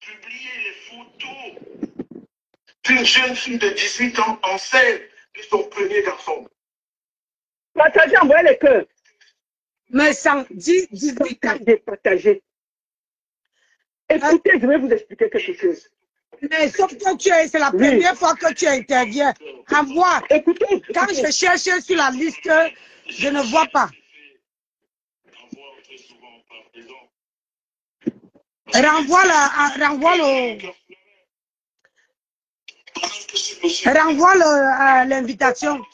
Publier les photos d'une jeune fille de 18 ans enceinte de son premier garçon. Partagez, envoyez les cœurs. Mais sans 18 ans. Partagez. Écoutez, je vais vous expliquer quelque chose. Mais sauf que c'est la première fois que tu interviens. Envoie. Écoutez. Quand je cherche sur la liste, je ne vois pas. Renvoie l'invitation.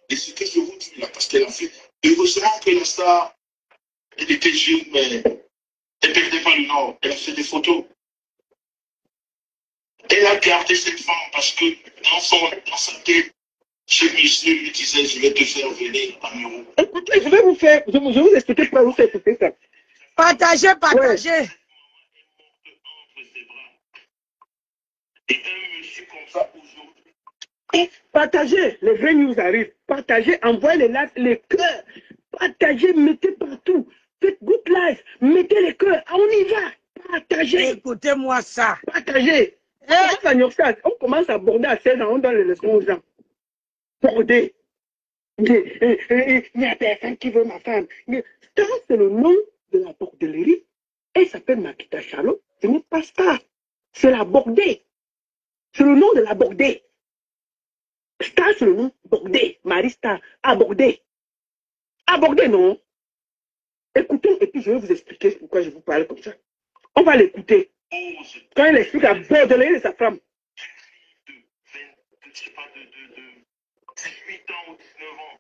Et ce que je vous dis là, parce qu'elle a fait, heureusement que la star, elle était jeune, mais elle ne perdait pas du Nord. Elle a fait des photos. Elle a gardé cette femme parce que dans sa tête, ce monsieur lui disait, je vais te faire venir en Europe. Écoutez, je vais vous expliquer pourquoi vous faites écouter ça. Partagez, partagez. Entre ses bras. Et un monsieur comme ça aujourd'hui. Partagez, les vraies news arrivent. Partagez, envoyez les cœurs. Partagez, mettez partout. Faites good life, mettez les cœurs. On y va. Partagez. Écoutez-moi ça. Partagez. On commence à border à 16 ans, on donne les leçons aux gens. Border. Il n'y a personne qui veut ma femme. Ça, c'est le nom de la bordellerie. Elle s'appelle Makita Charlotte. Ce n'est pas Star. C'est la bordée. C'est le nom de la bordée. Star, c'est le nom bordée. Marie Star. Abordée. Abordée, non? Écoutons, et puis je vais vous expliquer pourquoi je vous parle comme ça. On va l'écouter. Quand il explique à bordellerie de sa femme. Je sais pas, de 18 ans ou 19 ans,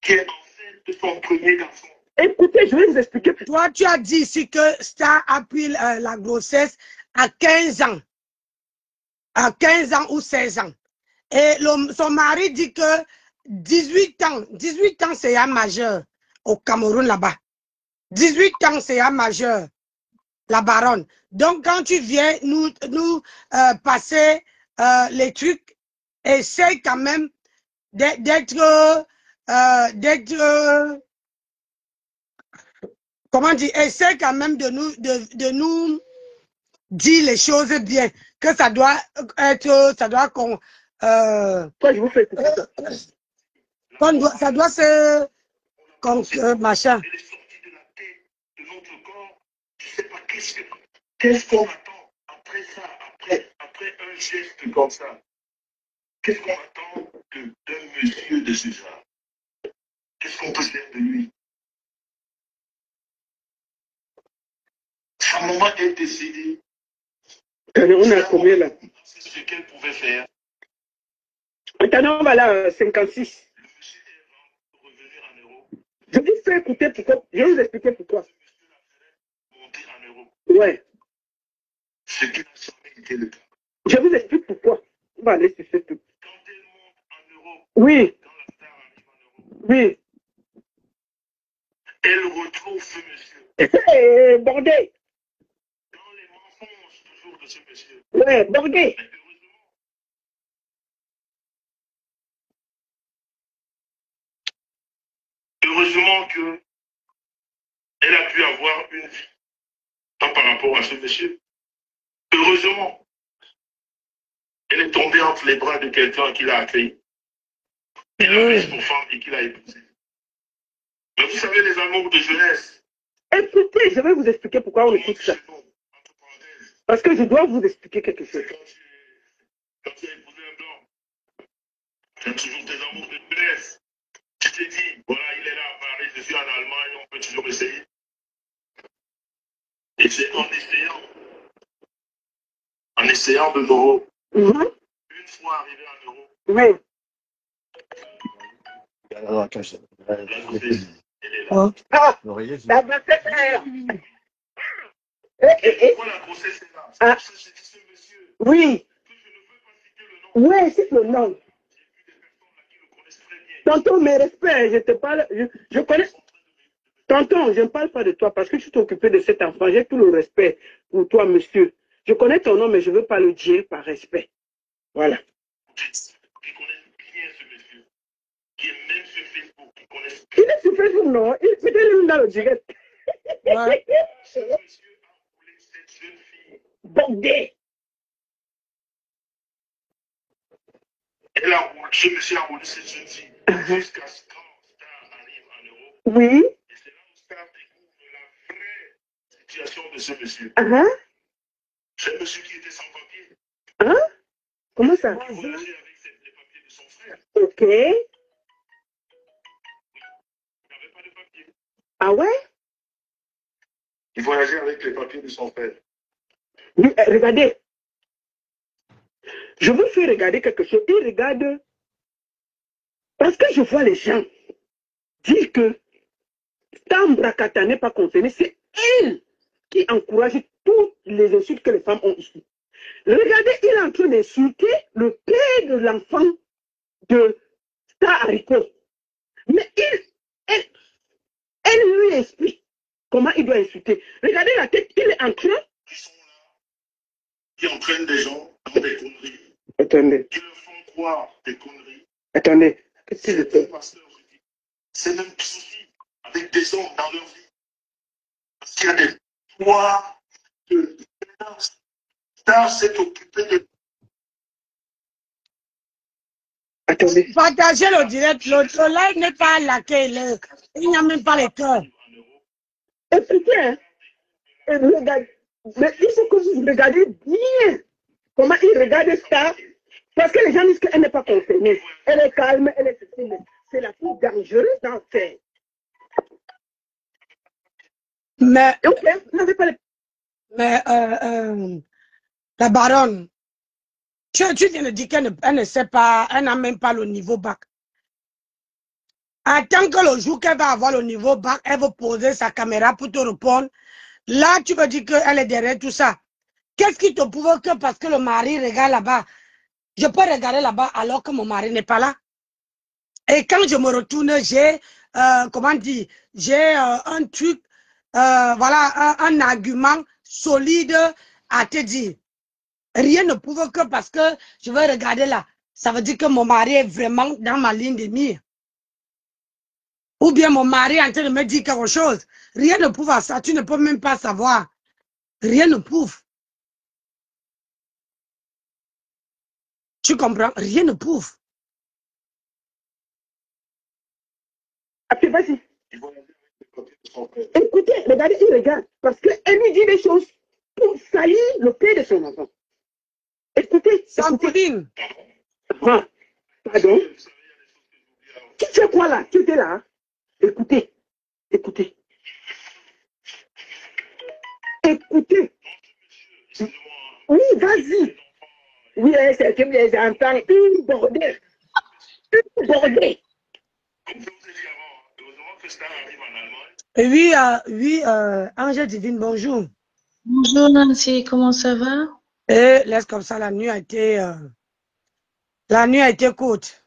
qui est enceinte de son premier garçon. Écoutez, je vais vous expliquer. Toi, tu as dit ici que Star a pris la grossesse à 15 ans. À 15 ans ou 16 ans. Et son mari dit que 18 ans c'est un majeur au Cameroun là-bas. 18 ans c'est un majeur, la baronne. Donc quand tu viens nous passer les trucs, essaye quand même d'être comment dire, essaye quand même de nous dire les choses bien, que ça doit être, ça doit qu'on Quoi, je vous fais écouter ça. ça doit se comme machin. Elle est sortie de la tête de notre corps. Je ne sais pas qu'est-ce qu'on attend après ça, après un geste comme ça. Qu'est-ce qu'on attend d'un monsieur de ce genre? Qu'est-ce qu'on peut faire de lui? Sa maman est décédée. On a combien là? C'est ce qu'elle pouvait faire. Maintenant, on va là, 56. Le monsieur est revenu en Europe. Je vous fais écouter pourquoi. Je vais vous expliquer pourquoi. Ce monsieur l'a fait monter en Europe. Ouais. Ce qui n'a jamais été le cas. Je vous explique pourquoi. On va aller sur ce truc. Quand elle monte en Europe, Oui, quand la star arrive en Europe, oui. elle retrouve ce monsieur. Hey, bordé. Dans les mensonges toujours de ce monsieur. Ouais, bordé. Mais heureusement que elle a pu avoir une vie, pas par rapport à ce monsieur. Heureusement, elle est tombée entre les bras de quelqu'un qui l'a accueilli. Il a pris pour femme et qui l'a épousée. Mais vous savez, les amours de jeunesse. Écoutez, je vais vous expliquer pourquoi on écoute ça. Parce que je dois vous expliquer quelque chose. Quand tu as épousé un blanc, tu as toujours tes amours de jeunesse. Tu t'es dit, voilà, il est là à Paris, je suis en Allemagne, on peut toujours essayer. Et c'est en essayant de l'euro, une fois arrivé en Europe, Oui. la grossesse, elle est là. Oh. Ah, L'oreiller, ça va se faire. Pourquoi la grossesse est là? C'est pour ça que j'ai dit ce monsieur, Oui. que je ne veux pas citer le nom. Oui, c'est le nom. J'ai vu des personnes là qui le connaissent très bien. Tonton, mes respects, je te parle. Je connais. Tonton, je ne parle pas de toi parce que je suis occupé de cet enfant. J'ai tout le respect pour toi, monsieur. Je connais ton nom, mais je ne veux pas le dire par respect. Voilà. Qui connaissent bien ce monsieur, qui est même sur Facebook, qui connaissent Il est sur Facebook, non? Il est peut-être dans le direct. Ouais. ce monsieur a voulu cette jeune fille. Bordé. Ce monsieur a voulu cette jeune fille jusqu'à ce quand Star arrive en Europe. Oui. Et c'est là où Star découvre la vraie situation de ce monsieur. C'est un monsieur qui était sans papier. Hein? Comment ça? Il voyageait avec les papiers de son frère. Ok. Il n'avait pas de papier. Ah ouais? Il voyageait avec les papiers de son frère. Oui, regardez. Je vous fais regarder quelque chose. Il regarde. Parce que je vois les gens dire que Tambrakata n'est pas concerné. C'est elle qui encourage toutes les insultes que les femmes ont ici. Regardez, il est en train d'insulter le père de l'enfant de Star Haricot. Mais elle lui explique comment il doit insulter. Regardez la tête, il est en train. Qui sont là, qui entraînent des gens dans des conneries. Attendez. Qui leur font croire des conneries. Attendez. Qu'est-ce que c'est C'est pasteur, je dis. C'est même souci avec des hommes dans leur vie. Parce qu'il y a des fois de Star s'est occupé de. Attendez. Partagez le direct. Le live n'est pas laqué. Il n'y a même pas les cœurs. Écoutez, hein. Et regardez. Mais il faut que vous regardez bien comment il regarde ça. Parce que les gens disent qu'elle n'est pas concernée. Elle est calme, elle est ceci. C'est la plus dangereuse d'en faire. Mais, Ok, vous n'avez pas les... mais la baronne, tu viens de dire qu'elle ne sait pas, elle n'a même pas le niveau bac. Attends que le jour qu'elle va avoir le niveau bac, elle va poser sa caméra pour te répondre. Là, tu me dis qu'elle est derrière tout ça. Qu'est-ce qui te prouve que parce que le mari regarde là-bas, je peux regarder là-bas alors que mon mari n'est pas là? Et quand je me retourne, j'ai, comment dire, j'ai un truc, voilà, un argument solide à te dire. Rien ne prouve que parce que je vais regarder là, ça veut dire que mon mari est vraiment dans ma ligne de mire. Ou bien mon mari est en train de me dire quelque chose. Rien ne prouve à ça, tu ne peux même pas savoir. Rien ne prouve. Tu comprends? Rien ne prouve. Après, vas-y. Écoutez, regardez, il regarde. Parce qu'elle lui dit des choses pour salir le père de son enfant. Écoutez, Sampoudine. Ah, pardon. Tu fais quoi là? Tu étais là? Hein? Écoutez, écoutez. Écoutez. Oui, vas-y. Oui, c'est que les enfants, une bordée. Une bordée. Oui, oui, Angèle Divine, bonjour. Bonjour Nancy, comment ça va? Et laisse comme ça, la nuit a été courte.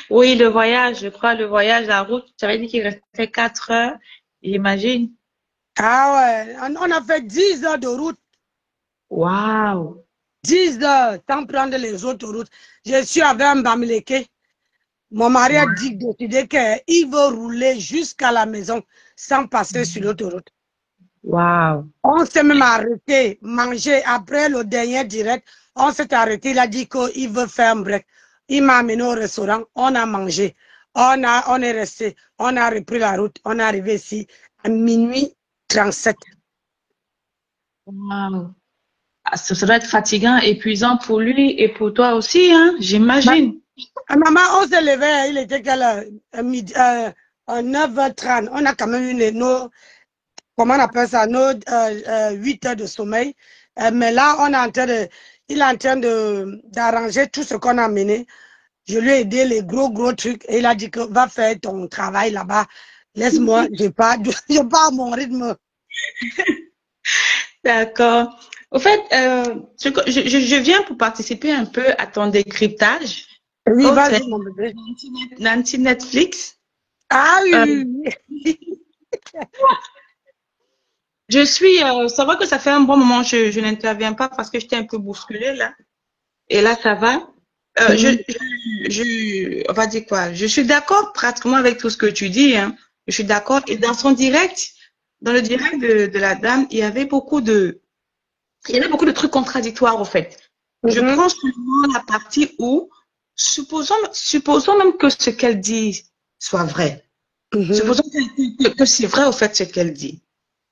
Oui, le voyage, je crois, le voyage, la route, tu avais dit qu'il restait 4 heures, j'imagine. Ah ouais, on a fait 10 heures de route. Waouh! 10 heures, sans prendre les autres routes. Je suis avec un Bamileke. Mon mari a dit décidé qu'il veut rouler jusqu'à la maison sans passer sur l'autoroute. Waouh! On s'est même arrêté, manger. Après le dernier direct, on s'est arrêté. Il a dit qu'il veut faire un break. Il m'a amené au restaurant. On a mangé. On est resté. On a repris la route. On est arrivé ici à minuit 37. Waouh! Ah, ça doit être fatigant, épuisant pour lui et pour toi aussi, hein, j'imagine. Maman, on s'est levé. Il était quelle heure? 9h30. On a quand même eu nos, comment on appelle ça, nos 8 heures de sommeil. Mais là, il est en train d'arranger tout ce qu'on a mené. Je lui ai aidé les gros trucs et il a dit que va faire ton travail là-bas. Laisse-moi, je pars à mon rythme. D'accord. Au fait, je viens pour participer un peu à ton décryptage. Oui, Oh, vas-y, mon bébé. Nancy Netflix. Ah oui. C'est vrai que ça fait un bon moment que je n'interviens pas parce que j'étais un peu bousculée là. Et là, ça va. On va dire quoi? Je suis d'accord pratiquement avec tout ce que tu dis, hein. Je suis d'accord. Et dans le direct de la dame, il y avait beaucoup de trucs contradictoires, en fait. Je prends seulement la partie où, supposons même que ce qu'elle dit soit vrai. Supposons que c'est vrai, au fait, ce qu'elle dit.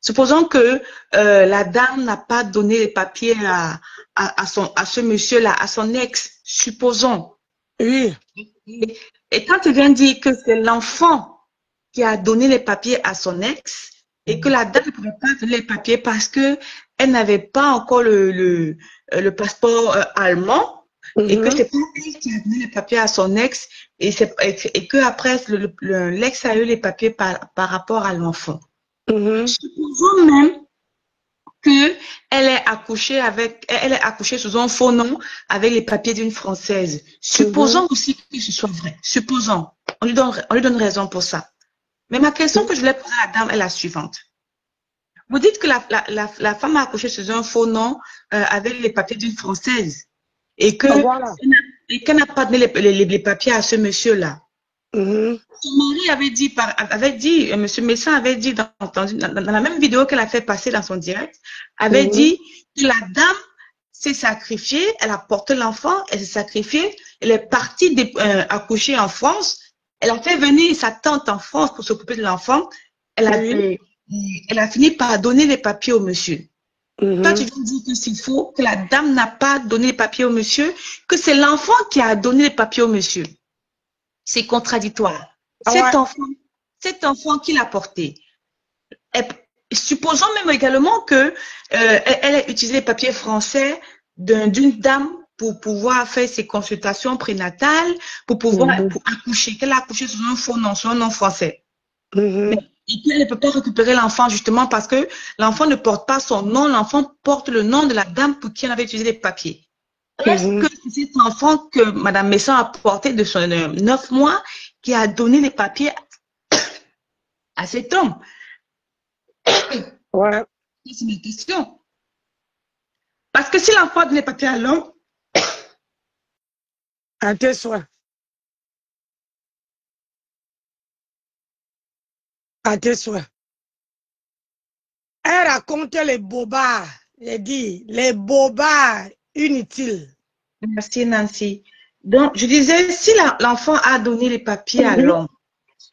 Supposons que la dame n'a pas donné les papiers à ce monsieur-là, à son ex. Supposons. Oui. Et quand tu viens dire que c'est l'enfant qui a donné les papiers à son ex et que la dame ne pouvait pas donner les papiers parce que elle n'avait pas encore le passeport allemand et que c'est pas elle qui a donné les papiers à son ex et que après l'ex a eu les papiers par rapport à l'enfant. Supposons même que elle est accouchée sous un faux nom avec les papiers d'une Française. Supposons aussi que ce soit vrai. Supposons. On lui donne raison pour ça. Mais ma question que je voulais poser à la dame est la suivante. Vous dites que la femme a accouché sous un faux nom avec les papiers d'une Française et que et qu'elle n'a pas donné les papiers à ce monsieur-là. Son mari avait dit, monsieur Messin avait dit dans la même vidéo qu'elle a fait passer dans son direct, avait dit que la dame s'est sacrifiée, elle a porté l'enfant, elle s'est sacrifiée, elle est partie accoucher en France, elle a fait venir sa tante en France pour s'occuper de l'enfant, elle a fini par donner les papiers au monsieur. Toi, tu viens dire que c'est faux, que la dame n'a pas donné les papiers au monsieur, que c'est l'enfant qui a donné les papiers au monsieur. C'est contradictoire. Cet enfant qui l'a porté. Supposons même également que elle a utilisé les papiers français d'une dame pour pouvoir faire ses consultations prénatales, pour pouvoir accoucher, qu'elle a accouché sous un faux nom, sous un nom français. Et qu'elle ne peut pas récupérer l'enfant justement parce que l'enfant ne porte pas son nom, l'enfant porte le nom de la dame pour qui elle avait utilisé les papiers. Est-ce que c'est cet enfant que Mme Messin a porté de son 9 mois qui a donné les papiers à cet homme? Ouais. C'est ma question. Parce que si l'enfant donne les papiers à l'homme, à tes soins. À tes soins. Elle raconte les bobards, les bobards inutiles. Merci Nancy. Donc, je disais, si l'enfant a donné les papiers à l'homme,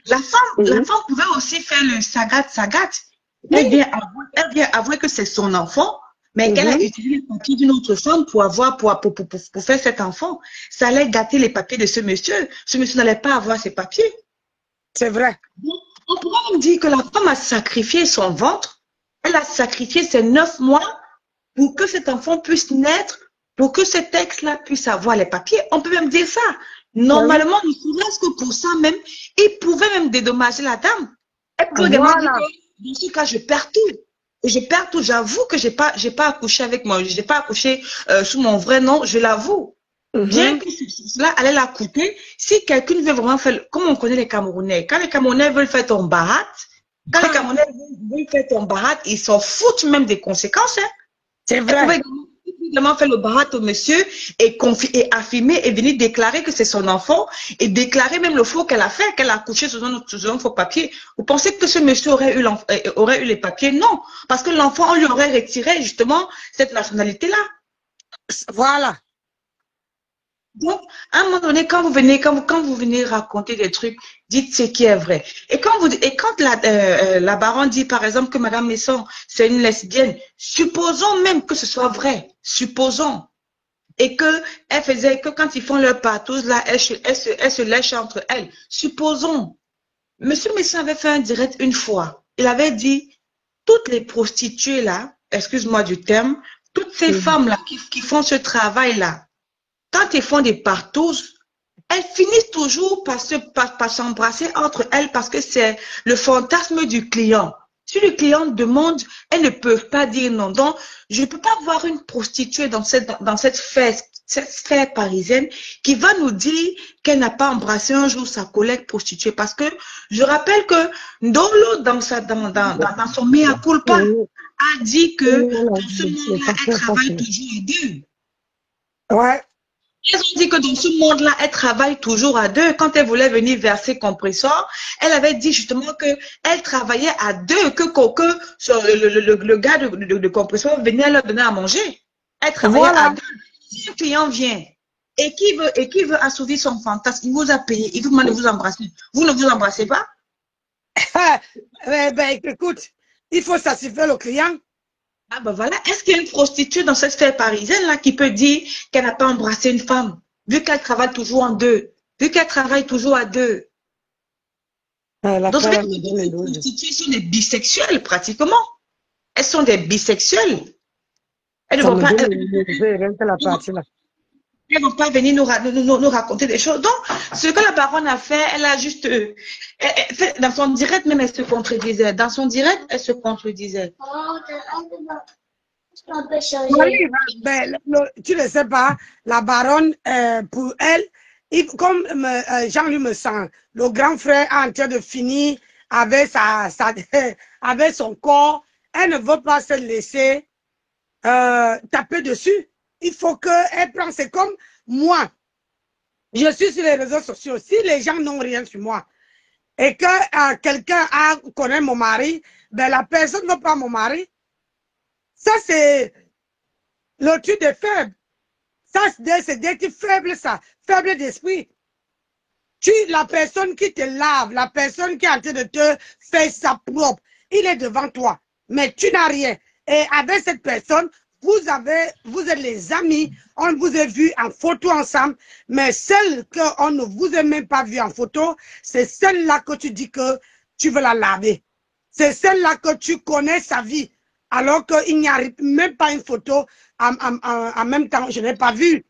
la femme pouvait aussi faire le sagat. Elle vient avouer que c'est son enfant, mais qu'elle a utilisé les papiers d'une autre femme pour faire cet enfant. Ça allait gâter les papiers de ce monsieur. Ce monsieur n'allait pas avoir ses papiers. C'est vrai. Donc, on pourrait même dire que la femme a sacrifié son ventre, elle a sacrifié ses 9 mois pour que cet enfant puisse naître, pour que cet ex-là puisse avoir les papiers. On peut même dire ça. Normalement, ne serait-ce que pour ça même, il pouvait même dédommager la dame. Elle pouvait également dire que dans ce cas, je perds tout. Et je perds tout. J'avoue que j'ai pas accouché avec moi, j'ai pas accouché sous mon vrai nom, je l'avoue. Bien que cela allait la coûter, si quelqu'un veut vraiment faire, comme on connaît les Camerounais, quand les Camerounais veulent faire ton barat, ils s'en foutent même des conséquences. Hein. C'est vrai. Il pouvait également faire le barat au monsieur et affirmer et venir déclarer que c'est son enfant et déclarer même le faux qu'elle a fait, qu'elle a accouché sous un faux papier. Vous pensez que ce monsieur aurait eu les papiers? Non, parce que l'enfant, on lui aurait retiré justement cette nationalité-là. Voilà. Donc, à un moment donné, quand vous venez raconter des trucs, dites ce qui est vrai. Et quand la baronne dit, par exemple, que Mme Messon, c'est une lesbienne, supposons même que ce soit vrai. Supposons. Et elle faisait que quand ils font leur partouze, là, elle se lèche entre elles. Supposons. Monsieur Messon avait fait un direct une fois. Il avait dit, toutes les prostituées là, excuse-moi du terme, toutes ces femmes-là qui font ce travail-là, quand elles font des partouzes, elles finissent toujours par s'embrasser entre elles parce que c'est le fantasme du client. Si le client demande, elles ne peuvent pas dire non. Donc, je ne peux pas voir une prostituée dans cette sphère parisienne qui va nous dire qu'elle n'a pas embrassé un jour sa collègue prostituée. Parce que je rappelle que Ndolo, dans son mea culpa, a dit que dans ce monde-là, elle travaille toujours à deux. Ouais. Ils ont dit que dans ce monde-là, elle travaille toujours à deux. Quand elle voulait venir verser compresseur, elle avait dit justement qu'elle travaillait à deux, que le gars de compresseur venait leur donner à manger. Elle travaillait à deux. Si un client vient et qui veut assouvir son fantasme, il vous a payé, il vous demande de vous embrasser. Vous ne vous embrassez pas? Écoute, il faut satisfaire le client. Ah ben voilà, est-ce qu'il y a une prostituée dans cette sphère parisienne-là qui peut dire qu'elle n'a pas embrassé une femme, vu qu'elle travaille toujours en deux, vu qu'elle travaille toujours à deux? Donc, les prostituées sont des bisexuelles, pratiquement. Elles sont des bisexuelles. Elles ne vont pas... Elles vont pas venir nous raconter des choses. Donc, ce que la baronne a fait, elle a juste... dans son direct, même, elle se contredisait. Dans son direct, elle se contredisait. On peut changer. Oui, ben, tu ne sais pas, la baronne, pour elle, comme Jean-Louis me sent, le grand frère est en train de finir avec, avec son corps, elle ne veut pas se laisser taper dessus. Il faut qu'elle prenne, c'est comme moi. Je suis sur les réseaux sociaux. Si les gens n'ont rien sur moi et que quelqu'un connaît mon mari, ben la personne ne veut pas mon mari. Ça, c'est le truc des faibles. Ça, c'est des trucs faibles, ça. Faible d'esprit. La personne qui te lave, la personne qui est en train de te faire sa propre, il est devant toi. Mais tu n'as rien. Et avec cette personne, vous êtes les amis, on vous a vu en photo ensemble, mais celle qu'on ne vous a même pas vu en photo, c'est celle-là que tu dis que tu veux la laver. C'est celle-là que tu connais sa vie, alors qu'il n'y a même pas une photo en même temps, je n'ai pas vu.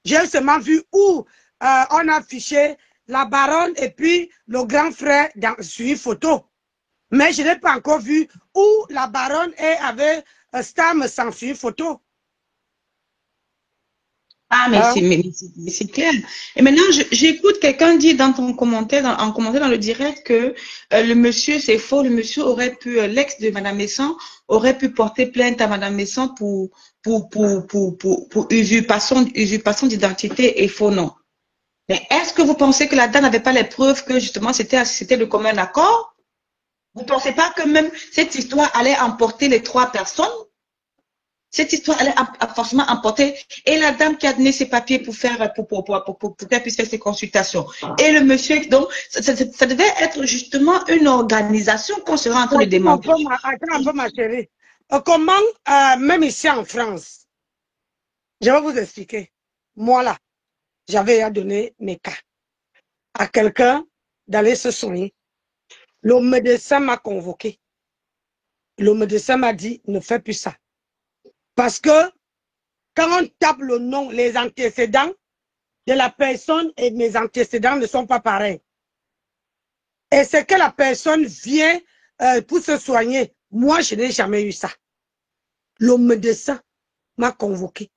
J'ai seulement vu où on a affiché la baronne et puis le grand frère sur une photo. Mais je n'ai pas encore vu où la baronne est avec Stam sans sur une photo. Ah, mais c'est clair. Et maintenant, j'écoute quelqu'un dire dans ton commentaire, en commentaire dans le direct que le monsieur, c'est faux, le monsieur aurait pu, l'ex de Madame Messon, aurait pu porter plainte à Madame Messon pour usurpation d'identité et faux nom. Mais est-ce que vous pensez que la dame n'avait pas les preuves que justement c'était le commun accord? Vous ne pensez pas que même cette histoire allait emporter les 3 personnes? Cette histoire allait forcément emporter et la dame qui a donné ses papiers pour qu'elle puisse faire ses consultations. Et le monsieur, donc, ça devait être justement une organisation qu'on serait en train de démanteler. Attends un peu, ma chérie. Comment, même ici en France, je vais vous expliquer. Moi là, j'avais à donner mes cas à quelqu'un d'aller se soigner. Le médecin m'a convoqué. Le médecin m'a dit, ne fais plus ça. Parce que quand on tape le nom, les antécédents de la personne et mes antécédents ne sont pas pareils. Et c'est que la personne vient pour se soigner. Moi, je n'ai jamais eu ça. Le médecin m'a convoqué.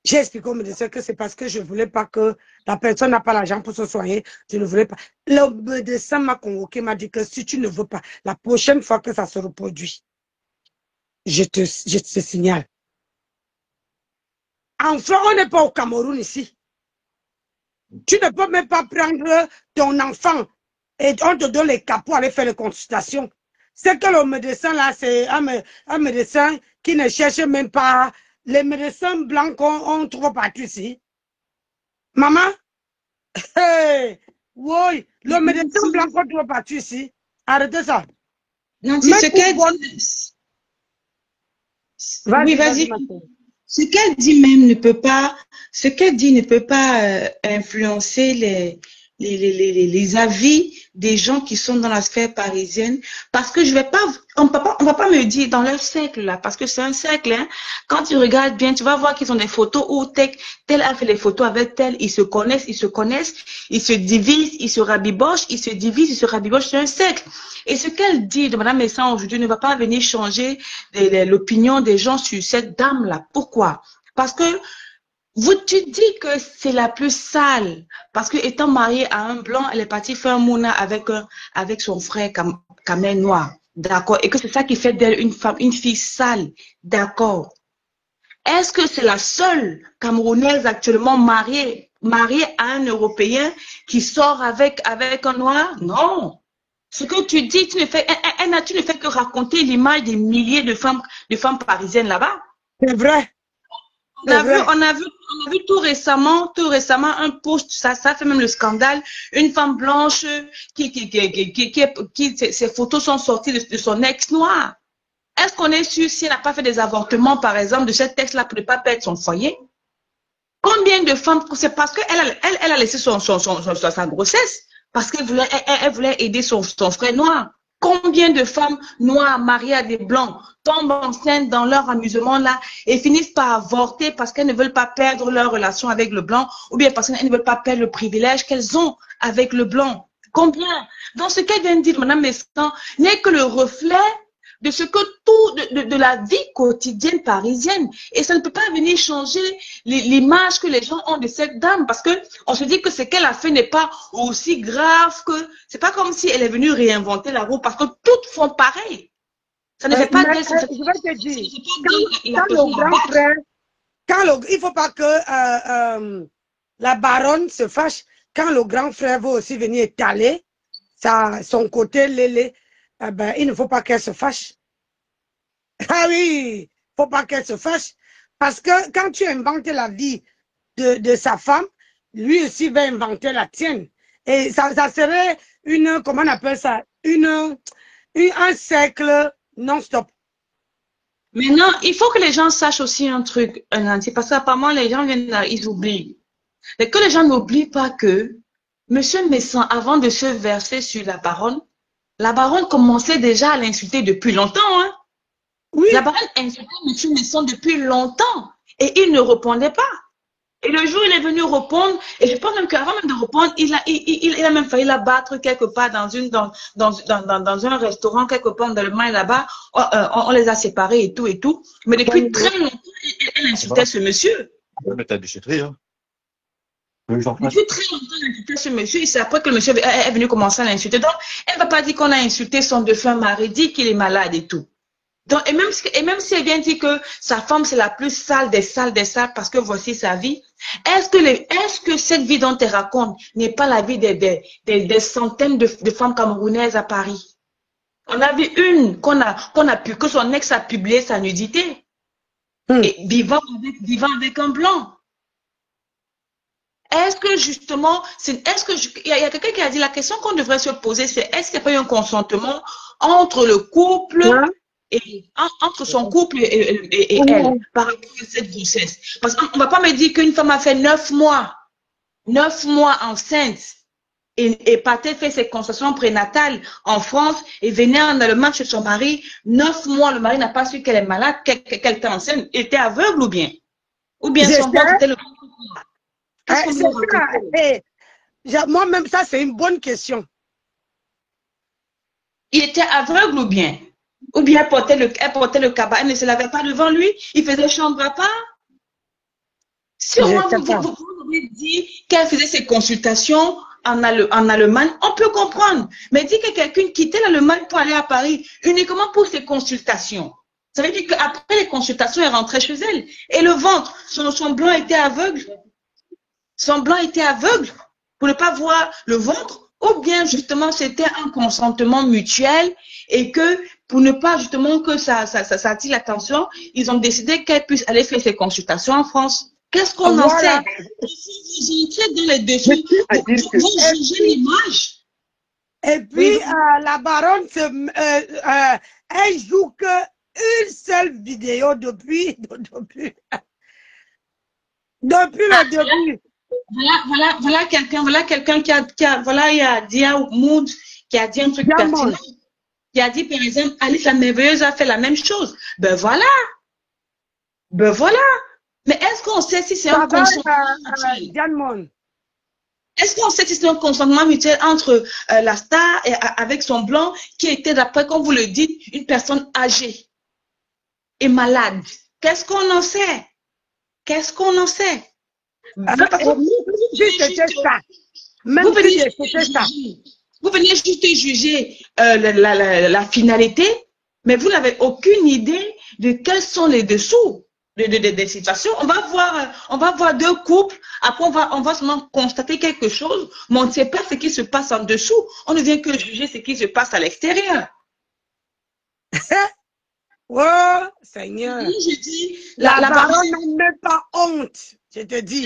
J'ai expliqué au médecin que c'est parce que je ne voulais pas que la personne n'a pas l'argent pour se soigner. Je ne voulais pas. Le médecin m'a convoqué, m'a dit que si tu ne veux pas, la prochaine fois que ça se reproduit, je te signale. Enfin, on n'est pas au Cameroun ici. Tu ne peux même pas prendre ton enfant et on te donne les capots pour aller faire les consultations. C'est que le médecin là, c'est un médecin qui ne cherche même pas. Les médecins blancs qu'on trouve partout ici. Maman, hey, oui, le médecin blanc qu'on trouve partout ici. Arrêtez ça. Non, c'est ce qu'elle dit. Oui, vas-y. Ce qu'elle dit même ne peut pas, influencer les avis des gens qui sont dans la sphère parisienne, parce que on va pas me dire dans leur cercle là, parce que c'est un cercle, hein. Quand tu regardes bien, tu vas voir qu'ils ont des photos où tel a fait les photos avec tel, ils se connaissent, ils se divisent, ils se rabibochent, c'est un cercle. Et ce qu'elle dit de Madame Messon aujourd'hui ne va pas venir changer l'opinion des gens sur cette dame là. Pourquoi? Parce que tu dis que c'est la plus sale, parce que étant mariée à un blanc, elle est partie faire un mouna avec son frère Kamel noir, d'accord, et que c'est ça qui fait d'elle une fille sale, d'accord. Est-ce que c'est la seule Camerounaise actuellement mariée à un Européen qui sort avec un noir? Non. Ce que tu dis, tu ne fais que raconter l'image des milliers de femmes parisiennes là-bas. C'est vrai. On a vu tout récemment un post, ça fait même le scandale, une femme blanche qui ses photos sont sorties de son ex noir. Est-ce qu'on est sûr si elle n'a pas fait des avortements, par exemple, de cet ex-là pour ne pas perdre son foyer? Combien de femmes, c'est parce qu'elle a laissé sa grossesse, parce qu'elle voulait aider son frère noir. Combien de femmes noires mariées à des blancs tombent enceintes dans leur amusement là et finissent par avorter parce qu'elles ne veulent pas perdre leur relation avec le blanc ou bien parce qu'elles ne veulent pas perdre le privilège qu'elles ont avec le blanc? Combien? Donc ce qu'elle vient de dire, Madame Messon, n'est que le reflet de ce que tout, de la vie quotidienne parisienne. Et ça ne peut pas venir changer l'image que les gens ont de cette dame, parce que on se dit que ce qu'elle a fait n'est pas aussi grave que, c'est pas comme si elle est venue réinventer la roue, parce que toutes font pareil. Ça ne fait pas d'elle. Je vais te dire, quand le grand frère, il ne faut pas que la baronne se fâche quand le grand frère veut aussi venir étaler son côté lélé. Ben, il ne faut pas qu'elle se fâche. Ah oui, il ne faut pas qu'elle se fâche. Parce que quand tu inventes la vie de sa femme, lui aussi va inventer la tienne. Et ça serait comment on appelle ça, un cercle non-stop. Maintenant, il faut que les gens sachent aussi un truc, Nancy, parce qu'apparemment, les gens ils oublient. Et que les gens n'oublient pas que M. Messan, avant de se verser sur la baronne commençait déjà à l'insulter depuis longtemps. Hein? Oui. La baronne insultait M. Messan depuis longtemps et il ne répondait pas. Et le jour où il est venu répondre, et je pense même qu'avant même de répondre, il a même failli la battre quelque part dans un restaurant, quelque part dans le Mail là-bas. On les a séparés et tout. Mais depuis très longtemps, elle insultait ce monsieur. Mais t'as déchetterie, hein. Depuis très longtemps, elle insultait ce monsieur. Et c'est après que le monsieur est venu commencer à l'insulter. Donc, elle ne va pas dire qu'on a insulté son défunt mari, dit qu'il est malade et tout. Donc, et même si elle vient dire que sa femme c'est la plus sale des sales parce que voici sa vie, est-ce que cette vie dont elle raconte n'est pas la vie des centaines de femmes camerounaises à Paris? On a vu une que son ex a publié sa nudité. Et vivant avec un blanc. Est-ce que justement, il y a quelqu'un qui a dit la question qu'on devrait se poser, c'est est-ce qu'il n'y a pas eu un consentement entre le couple entre son couple et elle, par rapport à cette grossesse. Parce qu'on ne va pas me dire qu'une femme a fait 9 mois enceinte, et partait faire ses consultations prénatales en France, et venait en Allemagne chez son mari, 9 mois, le mari n'a pas su qu'elle est malade, qu'elle était enceinte, elle était aveugle ou bien son ventre était le... Moi-même, ça, c'est une bonne question. Il était aveugle ou bien elle portait le cabas, elle ne se lavait pas devant lui, il faisait chambre à part. Sûrement, vous avez dit qu'elle faisait ses consultations en Allemagne, on peut comprendre. Mais dire que quelqu'un quittait l'Allemagne pour aller à Paris uniquement pour ses consultations, ça veut dire qu'après les consultations, elle rentrait chez elle. Et le ventre, son blanc était aveugle. Son blanc était aveugle pour ne pas voir le ventre, ou bien justement c'était un consentement mutuel et que pour ne pas justement que ça attire l'attention, ils ont décidé qu'elle puisse aller faire ses consultations en France. Qu'est-ce qu'on en sait? Si vous entrez dans les dessous, vous jugez l'image. Et puis, la baronne, elle joue qu'une seule vidéo depuis le début. Voilà quelqu'un qui a dit à Mood, qui a dit un truc pertinent. Qui a dit, par exemple, Alice la merveilleuse a fait la même chose. Ben voilà. Mais est-ce qu'on sait si c'est un consentement mutuel? Est-ce qu'on sait si c'est un consentement mutuel entre la star et avec son blanc, qui était, d'après comme vous le dites, une personne âgée et malade? Qu'est-ce qu'on en sait? Vous venez juste juger la finalité, mais vous n'avez aucune idée de quels sont les dessous des situations. On va voir deux couples, après on va seulement constater quelque chose, mais on ne sait pas ce qui se passe en dessous. On ne vient que juger ce qui se passe à l'extérieur. Oh, Seigneur. Je dis, la baronne n'a même pas honte. Je te dis,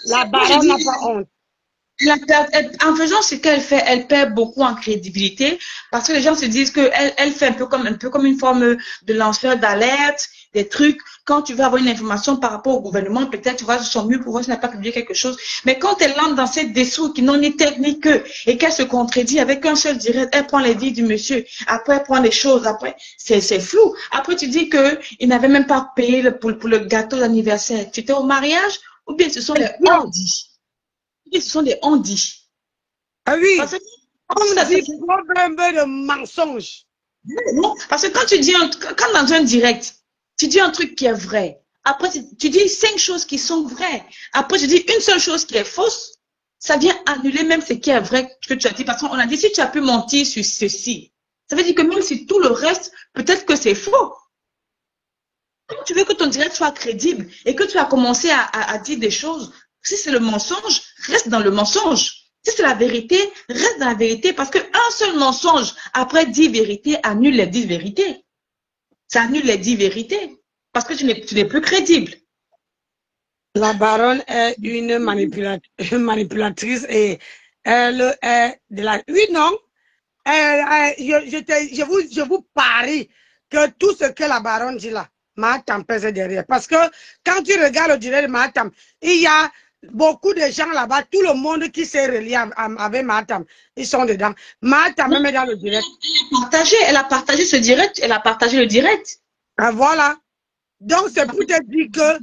la baronne n'a pas honte. En faisant ce qu'elle fait, elle perd beaucoup en crédibilité parce que les gens se disent qu'elle fait un peu comme une forme de lanceur d'alerte, des trucs. Quand tu veux avoir une information par rapport au gouvernement, peut-être tu vas sur son mur pour voir si elle n'a pas publié quelque chose. Mais quand elle entre dans ces dessous qui n'ont ni tête ni queue et qu'elle se contredit avec un seul direct, elle prend les vies du monsieur, après elle prend les choses, après c'est flou. Après tu dis qu'il n'avait même pas payé pour le gâteau d'anniversaire. Tu étais au mariage ou bien ce sont les ondis? Ce sont des ondis. Ah oui, on dit un peu de mensonge. Non, parce que quand tu dis, quand dans un direct, tu dis un truc qui est vrai, après tu dis 5 choses qui sont vraies, après tu dis une seule chose qui est fausse, ça vient annuler même ce qui est vrai que tu as dit. Parce qu'on a dit, si tu as pu mentir sur ceci, ça veut dire que même si tout le reste, peut-être que c'est faux. Quand tu veux que ton direct soit crédible et que tu as commencé à dire des choses, si c'est le mensonge, reste dans le mensonge. Si c'est la vérité, reste dans la vérité, parce qu'un seul mensonge, après 10 vérités, annule les 10 vérités. Ça annule les 10 vérités, parce que tu n'es plus crédible. La baronne est une manipulatrice et elle est de la... Oui, non. Je vous parie que tout ce que la baronne dit là, Mahatam pèse derrière. Parce que quand tu regardes le direct de Mahatam, il y a beaucoup de gens là-bas, tout le monde qui s'est relié avec Mahatam, ils sont dedans. Mahatam même est dans le direct. Elle a partagé ce direct, elle a partagé le direct. Ah, voilà. Donc, c'est pour te dire que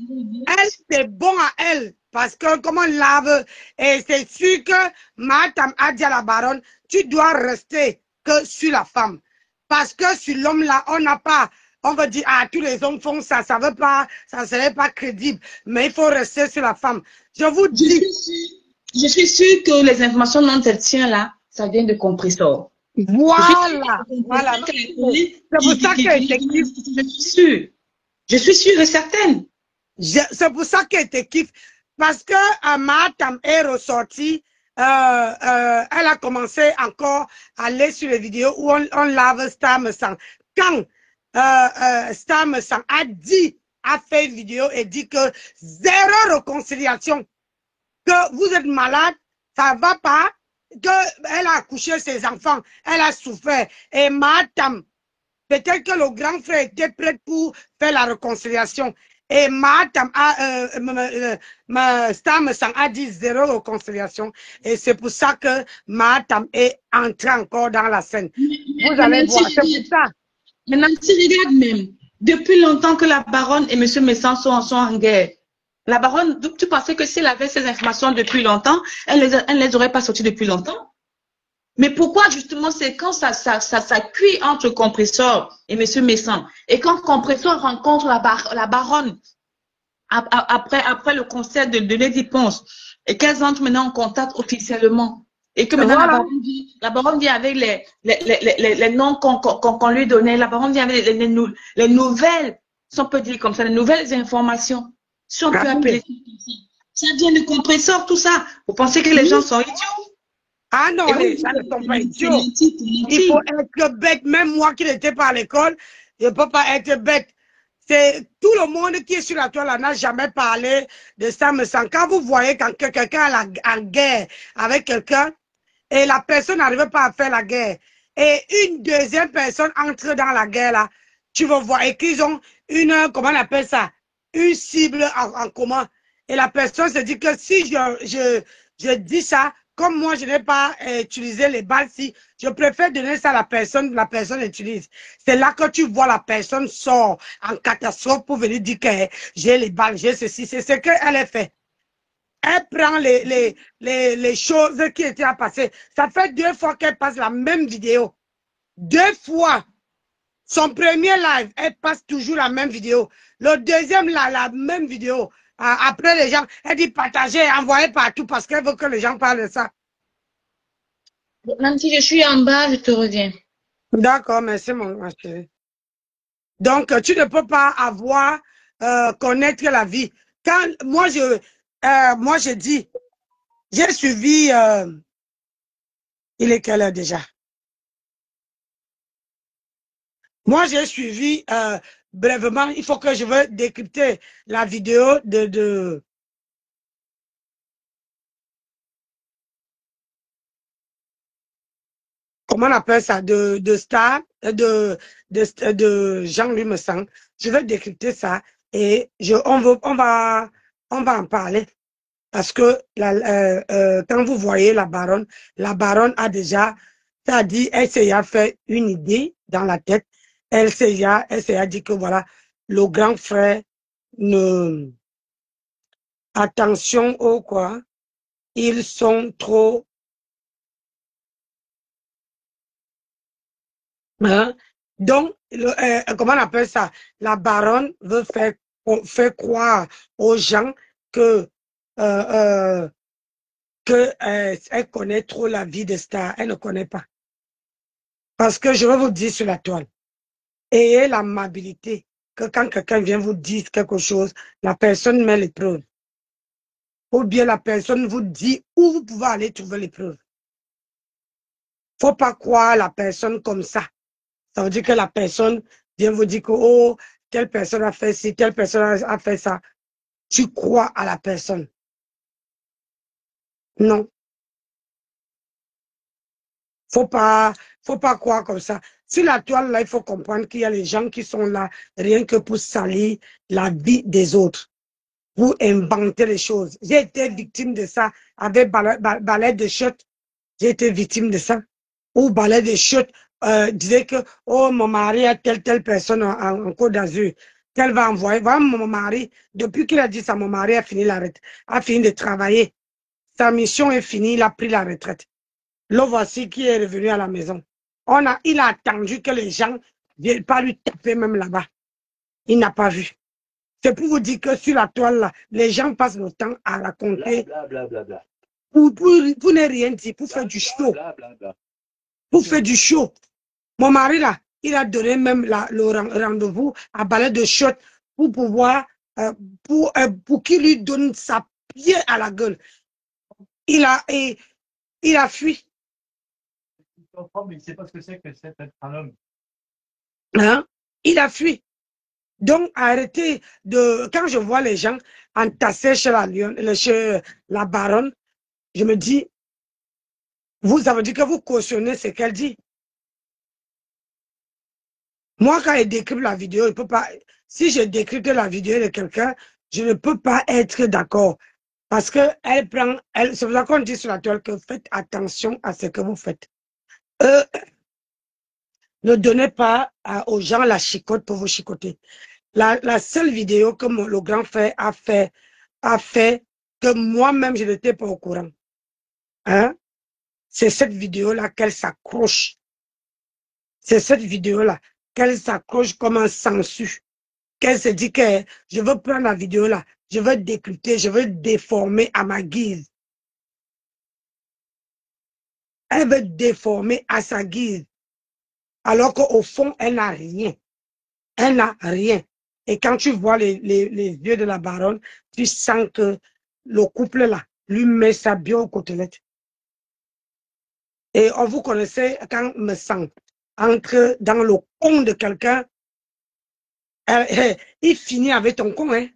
elle, c'est bon à elle. Parce que, comme on lave, et c'est sûr que Mahatam a dit à la baronne, tu dois rester que sur la femme. Parce que sur l'homme là, on n'a pas, on va dire, ah, tous les hommes font ça, ça veut pas, ça serait pas crédible. Mais il faut rester sur la femme. Je vous dis. Je suis sûre que les informations dont elle tient là, ça vient de compressor. Voilà. Voilà. C'est pour ça qu'elle te kiffe. Je suis sûre. Je suis sûre et certaine. C'est pour ça qu'elle te kiffe. Parce que Mahatam est ressorti, elle a commencé encore à aller sur les vidéos où on lave Star Me Sang. Quand Star Me Sang a fait une vidéo et dit que zéro réconciliation, que vous êtes malade, ça va pas, qu'elle a accouché ses enfants, elle a souffert. Et Mahatam, peut-être que le grand frère était prêt pour faire la réconciliation. Et Mahatam Star Me Sang a dit zéro réconciliation. Et c'est pour ça que Mahatam est entré encore dans la scène. Vous allez voir, c'est pour ça. Maintenant, tu regardes même, depuis longtemps que la baronne et M. Messan sont en guerre. La baronne, tu pensais que si elle avait ces informations depuis longtemps, elle ne les aurait pas sorties depuis longtemps? Mais pourquoi justement c'est quand ça cuit entre Compressor et M. Messan, et quand Compressor rencontre la baronne après le concert de Lady Ponce, et qu'elles entrent maintenant en contact officiellement, et que maintenant voilà. la baronne vient avec les noms qu'on lui donnait, la baronne vient avec les nouvelles, si on peut dire comme ça, les nouvelles informations, si on peut appeler ça vient de Compressor, tout ça. Vous pensez que les gens sont idiots? Ah non, les gens ne sont pas idiots. Il faut être bête. Même moi qui n'étais pas à l'école, je ne peux pas être bête. C'est tout le monde qui est sur la toile n'a jamais parlé de ça. Mais quand vous voyez quand quelqu'un est en guerre avec quelqu'un et la personne n'arrive pas à faire la guerre et une deuxième personne entre dans la guerre là, tu vas voir et qu'ils ont une, comment on appelle ça, une cible en commun. Et la personne se dit que si je dis ça, comme moi, je n'ai pas utilisé les balles, si je préfère donner ça à la personne utilise. C'est là que tu vois la personne sort en catastrophe pour venir dire que j'ai les balles, j'ai ceci. C'est ce qu'elle a fait. Elle prend les choses qui étaient à passer. Ça fait 2 fois qu'elle passe la même vidéo. 2 fois. Son premier live, elle passe toujours la même vidéo. Le deuxième, la même vidéo. Après, les gens, elle dit partager, envoyer partout parce qu'elle veut que les gens parlent de ça. Nancy, je suis en bas, je te reviens. D'accord, merci, ma chérie. Donc, tu ne peux pas avoir, connaître la vie. Quand moi, je dis, j'ai suivi, il est quelle heure déjà? Moi, j'ai suivi, brièvement, il faut que je veux décrypter la vidéo de comment on appelle ça, de Star, de Jean-Louis Messan. Je vais décrypter ça et on va en parler. Parce que quand vous voyez la baronne a déjà, ça a dit, elle s'est fait une idée dans la tête. Elle s'est dit que voilà, le grand frère attention au quoi, ils sont trop, hein, Donc, comment on appelle ça? La baronne veut faire croire aux gens que, elle connaît trop la vie des stars. Elle ne connaît pas. Parce que je vais vous dire sur la toile, ayez l'amabilité que quand quelqu'un vient vous dire quelque chose, la personne met les preuves. Ou bien la personne vous dit où vous pouvez aller trouver les preuves. Faut pas croire la personne comme ça. Ça veut dire que la personne vient vous dire que oh, telle personne a fait ci, telle personne a fait ça. Tu crois à la personne. Non. Faut pas croire comme ça. Sur la toile, là, il faut comprendre qu'il y a les gens qui sont là rien que pour salir la vie des autres, pour inventer les choses. J'ai été victime de ça avec balai de chute. J'ai été victime de ça. Ou balai de chute disait que oh, mon mari a telle personne en Côte d'Azur. Qu'elle va envoyer. Voilà mon mari. Depuis qu'il a dit ça, mon mari a fini de travailler. Sa mission est finie, il a pris la retraite. Le voici qui est revenu à la maison. Il a attendu que les gens ne viennent pas lui taper même là-bas. Il n'a pas vu. C'est pour vous dire que sur la toile, là, les gens passent le temps à raconter. Pour ne rien dire, pour faire du show. Pour faire du show. Mon mari, là, il a donné même le rendez-vous à balai de shot pour pouvoir, pour qu'il lui donne sa pied à la gueule. Il a fui. Mais il ne sait pas ce que c'est être un homme. Hein? Il a fui. Donc, arrêtez de... Quand je vois les gens entassés chez chez la baronne, je me dis, ça veut dire que vous cautionnez ce qu'elle dit. Moi, quand elle décrit la vidéo, je peux pas... Si je décrypte la vidéo de quelqu'un, je ne peux pas être d'accord. Parce que elle prend... C'est pour ça qu'on dit sur la toile que faites attention à ce que vous faites. Ne donnez pas aux gens la chicote pour vous chicoter. La seule vidéo que le grand frère a fait que moi-même, je n'étais pas au courant. Hein? C'est cette vidéo-là qu'elle s'accroche. C'est cette vidéo-là qu'elle s'accroche comme un sangsue. Qu'elle se dit que je veux prendre la vidéo-là, je veux décrypter, je veux déformer à ma guise. Elle veut déformer à sa guise. Alors qu'au fond, elle n'a rien. Elle n'a rien. Et quand tu vois les yeux de la baronne, tu sens que le couple-là lui met sa bien aux côtelettes. Et vous connaissez, quand me sent entre dans le con de quelqu'un, il finit avec ton con. Hein.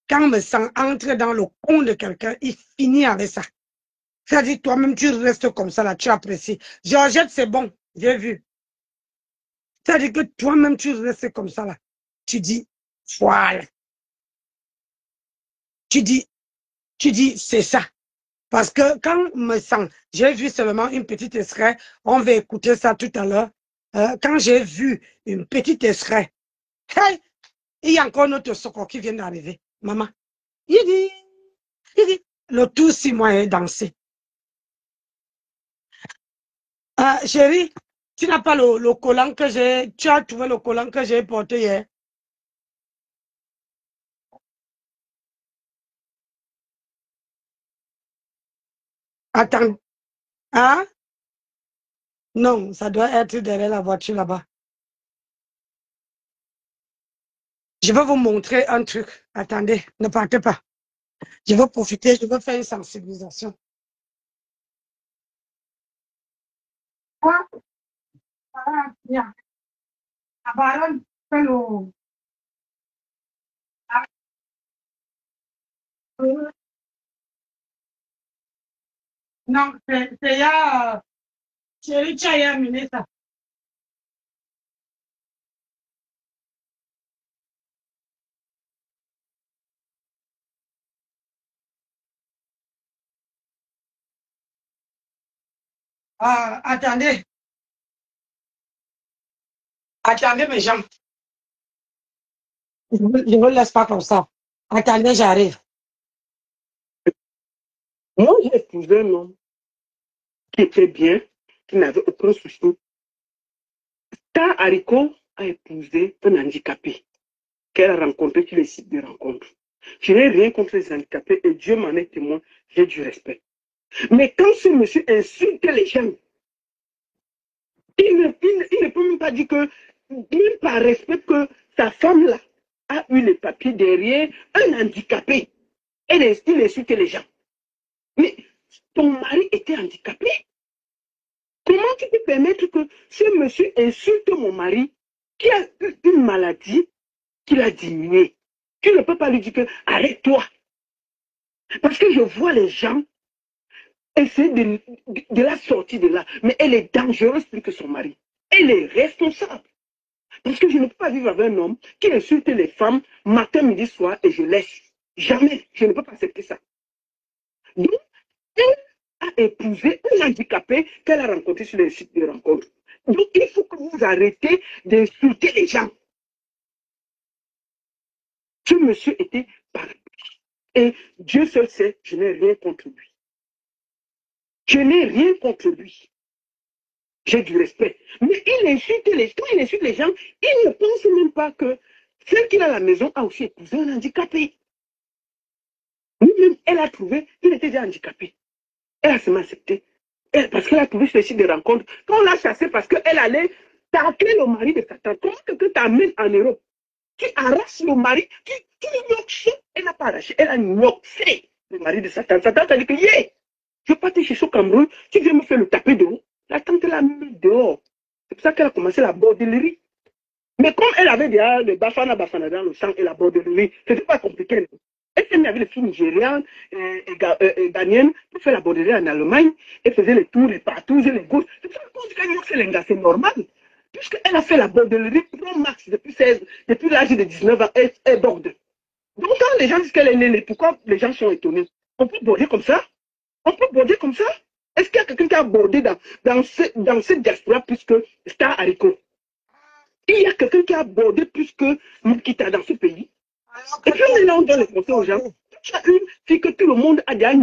Quand me sent entre dans le con de quelqu'un, il finit avec ça. C'est-à-dire, toi-même, tu restes comme ça, là, tu apprécies. Georgette, c'est bon, j'ai vu. C'est-à-dire que toi-même, tu restes comme ça, là. Tu dis, voilà. Tu dis, c'est ça. Parce que quand me sent, j'ai vu seulement une petite extrait, on va écouter ça tout à l'heure. Quand j'ai vu une petite extrait, hey, il y a encore notre soko qui vient d'arriver. Maman, il dit, le tout 6 mois est dansé. Chérie, tu n'as pas le collant que tu as trouvé le collant que j'ai porté hier. Attends, hein? Non, ça doit être derrière la voiture là-bas. Je vais vous montrer un truc. Attendez, ne partez pas. Je vais profiter, je vais faire une sensibilisation. La baronne fait le... Non, c'est ya... Chérie, tu as amené ça. Attendez. Attendez, mes gens. Je ne me laisse pas comme ça. Attendez, j'arrive. Moi, j'ai épousé un homme qui était bien, qui n'avait aucun souci. Ta Haricot a épousé un handicapé qu'elle a rencontré sur les sites de rencontre. Je n'ai rien contre les handicapés et Dieu m'en est témoin, j'ai du respect. Mais quand ce monsieur insulte les gens, il ne peut même pas dire que, même par respect, que sa femme-là a eu les papiers derrière un handicapé. Il insulte les gens. Mais ton mari était handicapé. Comment tu peux permettre que ce monsieur insulte mon mari qui a eu une maladie qu'il a diminuée? Tu ne peux pas lui dire que arrête-toi. Parce que je vois les gens essayer de la sortir de là. Mais elle est dangereuse plus que son mari. Elle est responsable. Parce que je ne peux pas vivre avec un homme qui insulte les femmes matin, midi, soir et je laisse. Jamais. Je ne peux pas accepter ça. Donc, elle a épousé un handicapé qu'elle a rencontré sur les sites de rencontre. Donc, il faut que vous arrêtez d'insulter les gens. Ce monsieur était parapluie. Et Dieu seul sait, je n'ai rien contre lui. Je n'ai rien contre lui. J'ai du respect. Mais il insulte les gens, il ne pense même pas que celle qu'il a à la maison a aussi épousé un handicapé. Lui-même, elle a trouvé qu'il était déjà handicapé. Elle a seulement accepté. Parce qu'elle a trouvé sur le site de rencontre. Quand on l'a chassé parce qu'elle allait tacler le mari de sa tante, comment quelqu'un t'amène en Europe? Tu arraches le mari, tu le noxes. Elle n'a pas arraché, elle a noxé le mari de sa tante. Sa tante a dit que, yeah, je vais pas te chercher au Cameroun, tu viens me faire le taper de haut. La tante l'a mis dehors. C'est pour ça qu'elle a commencé la bordellerie. Mais comme elle avait déjà le bafana dans le sang et la bordellerie, c'était pas compliqué. Elle s'est mise avec les filles nigérianes et ghanéennes pour faire la bordellerie en Allemagne. Elle faisait les tours, les partous et les gauches. C'est pour ça que c'est normal. Puisqu'elle a fait la bordellerie pro max depuis l'âge de 19 ans, elle borde. Donc quand les gens disent qu'elle est née, pourquoi les gens sont étonnés? On peut border comme ça? On peut border comme ça? Est-ce qu'il y a quelqu'un qui a bordé dans cette diaspora plus que Star Haricot? Il y a quelqu'un qui a bordé plus que Mukita dans ce pays? Et puis maintenant, on doit les montrer aux gens. Tu as une fille que tout le monde a déjà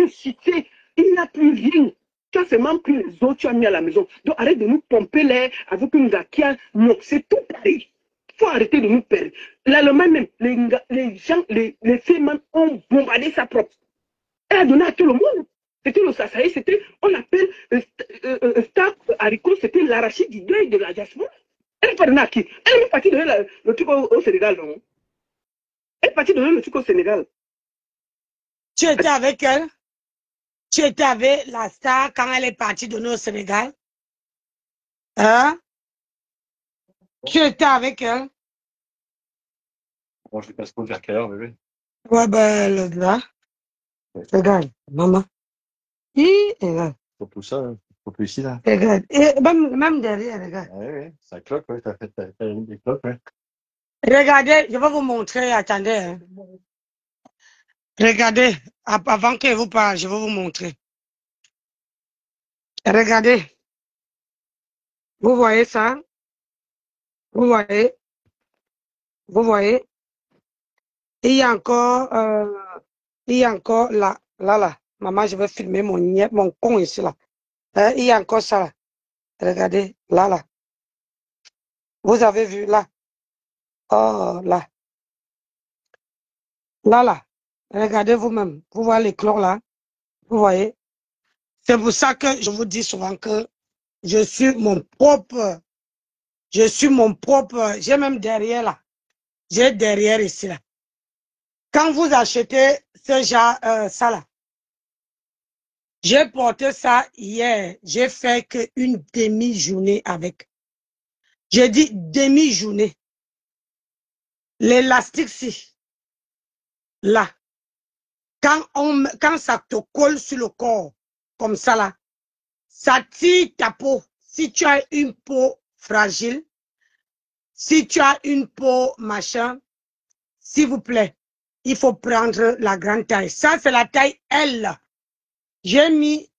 cité. Il n'y a plus rien. Tu as seulement pris les autres, tu as mis à la maison. Donc arrête de nous pomper l'air avec une gars qui a noxé tout Paris. Il faut arrêter de nous perdre. L'Allemagne même, les gens, les filles même ont bombardé sa propre. Elle a donné à tout le monde. C'était le Sassaï, c'était, on l'appelle Star Haricot, c'était l'arachide du deuil de la diaspora. Elle est pas donnée à qui? Elle est partie donner le truc au Sénégal, non? Elle est partie donner le truc au Sénégal. Tu étais avec elle? Tu étais avec la star quand elle est partie donner au Sénégal? Hein? Tu étais avec elle? Bon, je ne sais pas trop vers quelle heure, bébé. Ouais, ben, le gars. Regarde, maman. Regarde. Surtout ça, hein. Surtout ici, là. Regarde. Et même derrière, regarde. Oui, oui, ça cloque, oui. T'as mis des cloques, oui. Regardez, je vais vous montrer, attendez. Hein. Regardez, avant que je vous parle, je vais vous montrer. Regardez. Vous voyez ça? Vous voyez? Vous voyez? Il y a encore là. Maman, je vais filmer mon con ici, là. Il y a encore ça, là. Regardez, là. Vous avez vu, là. Oh, là. Là. Regardez vous-même. Vous voyez l'éclat, là. Vous voyez? C'est pour ça que je vous dis souvent que je suis mon propre. J'ai même derrière, là. J'ai derrière ici, là. Quand vous achetez ce genre, ça, là. J'ai porté ça hier. J'ai fait qu'une demi-journée avec. J'ai dit demi-journée. L'élastique, si. Là. Quand ça te colle sur le corps, comme ça, là, ça tire ta peau. Si tu as une peau fragile, si tu as une peau machin, s'il vous plaît, il faut prendre la grande taille. Ça, c'est la taille L. J'ai mis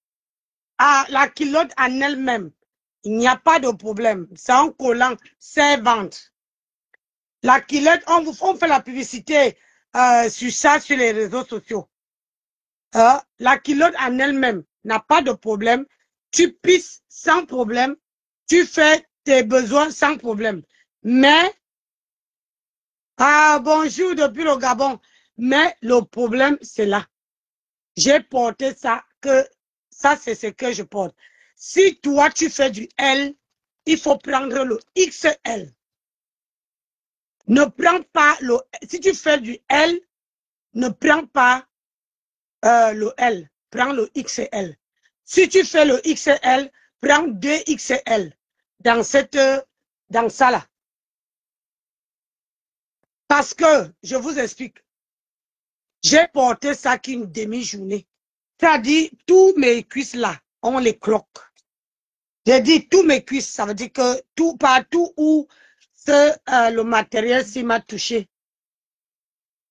à la culotte en elle-même. Il n'y a pas de problème. C'est un collant, c'est ventre. La culotte, on fait la publicité sur ça, sur les réseaux sociaux. La culotte en elle-même n'a pas de problème. Tu pisses sans problème. Tu fais tes besoins sans problème. Mais, bonjour depuis le Gabon. Mais le problème, c'est là. J'ai porté ça, que ça, c'est ce que je porte. Si toi, tu fais du L, il faut prendre le XL. Ne prends pas le... Si tu fais du L, ne prends pas le L. Prends le XL. Si tu fais le XL, prends 2 XL dans ça là. Parce que, je vous explique, j'ai porté ça qu'une demi-journée. C'est-à-dire, tous mes cuisses là, on les cloque. J'ai dit tous mes cuisses, ça veut dire que partout où le matériel s'y m'a touché,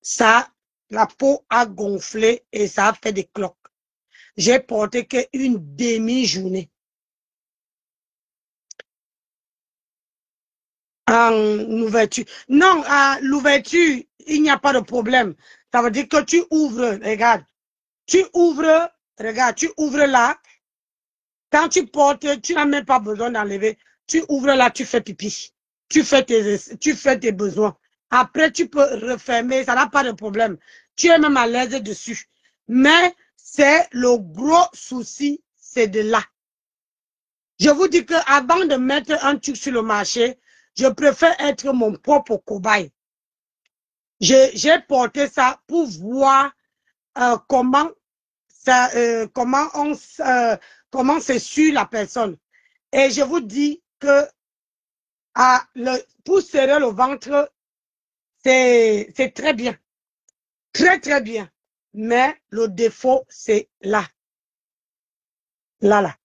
ça, la peau a gonflé et ça a fait des cloques. J'ai porté qu'une demi-journée. En ouverture. Non, à l'ouverture, il n'y a pas de problème. Ça veut dire que tu ouvres, regarde. Tu ouvres, regarde, tu ouvres là. Quand tu portes, tu n'as même pas besoin d'enlever. Tu ouvres là, tu fais pipi. Tu fais tes besoins. Après, tu peux refermer, ça n'a pas de problème. Tu es même à l'aise dessus. Mais c'est le gros souci, c'est de là. Je vous dis qu'avant de mettre un truc sur le marché, je préfère être mon propre cobaye. J'ai porté ça pour voir comment c'est sur la personne. Et je vous dis que pour serrer le ventre, c'est très bien. Très, très bien. Mais le défaut, c'est là. Là.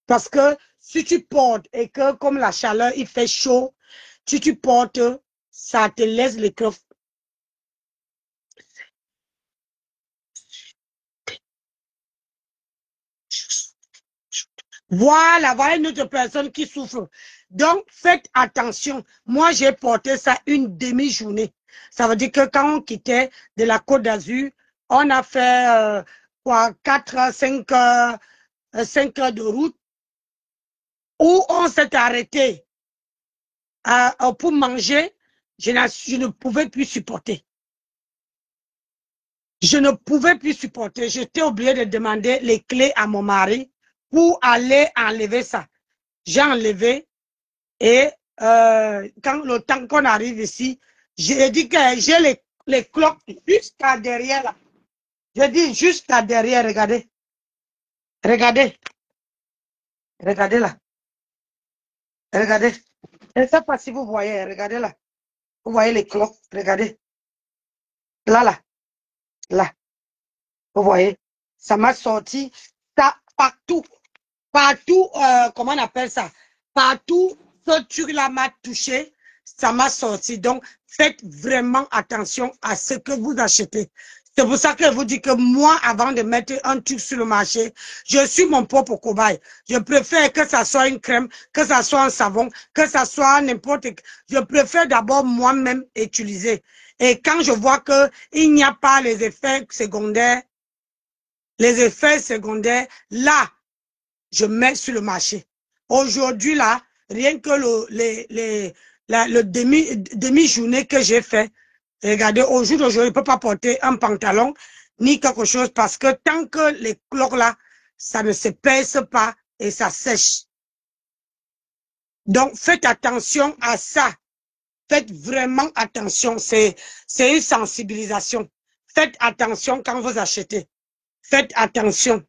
Parce que si tu portes et que comme la chaleur, il fait chaud, si tu portes, ça te laisse les crofts. Voilà une autre personne qui souffre. Donc, faites attention. Moi, j'ai porté ça une demi-journée. Ça veut dire que quand on quittait de la Côte d'Azur, on a fait 4, 5 heures de route où on s'est arrêté pour manger. Je ne pouvais plus supporter. Je ne pouvais plus supporter. J'étais obligée de demander les clés à mon mari pour aller enlever ça. J'ai enlevé et quand le temps qu'on arrive ici, j'ai dit que j'ai les cloques jusqu'à derrière là. J'ai dit jusqu'à derrière, regardez. Regardez. Regardez là. Regardez. Je ne sais pas si vous voyez, regardez là. Vous voyez les cloques, regardez. Là. Vous voyez, ça m'a sorti ça partout. Partout, comment on appelle ça? Partout, ce truc-là m'a touché, ça m'a sorti. Donc, faites vraiment attention à ce que vous achetez. C'est pour ça que je vous dis que moi, avant de mettre un truc sur le marché, je suis mon propre cobaye. Je préfère que ça soit une crème, que ça soit un savon, que ça soit n'importe quoi. Je préfère d'abord moi-même utiliser. Et quand je vois qu'il n'y a pas les effets secondaires, là, je mets sur le marché. Aujourd'hui, là, rien que le demi-journée que j'ai fait, regardez, au jour d'aujourd'hui, je ne peux pas porter un pantalon ni quelque chose parce que tant que les cloques là, ça ne se pèse pas et ça sèche. Donc, faites attention à ça. Faites vraiment attention. C'est une sensibilisation. Faites attention quand vous achetez. Faites attention.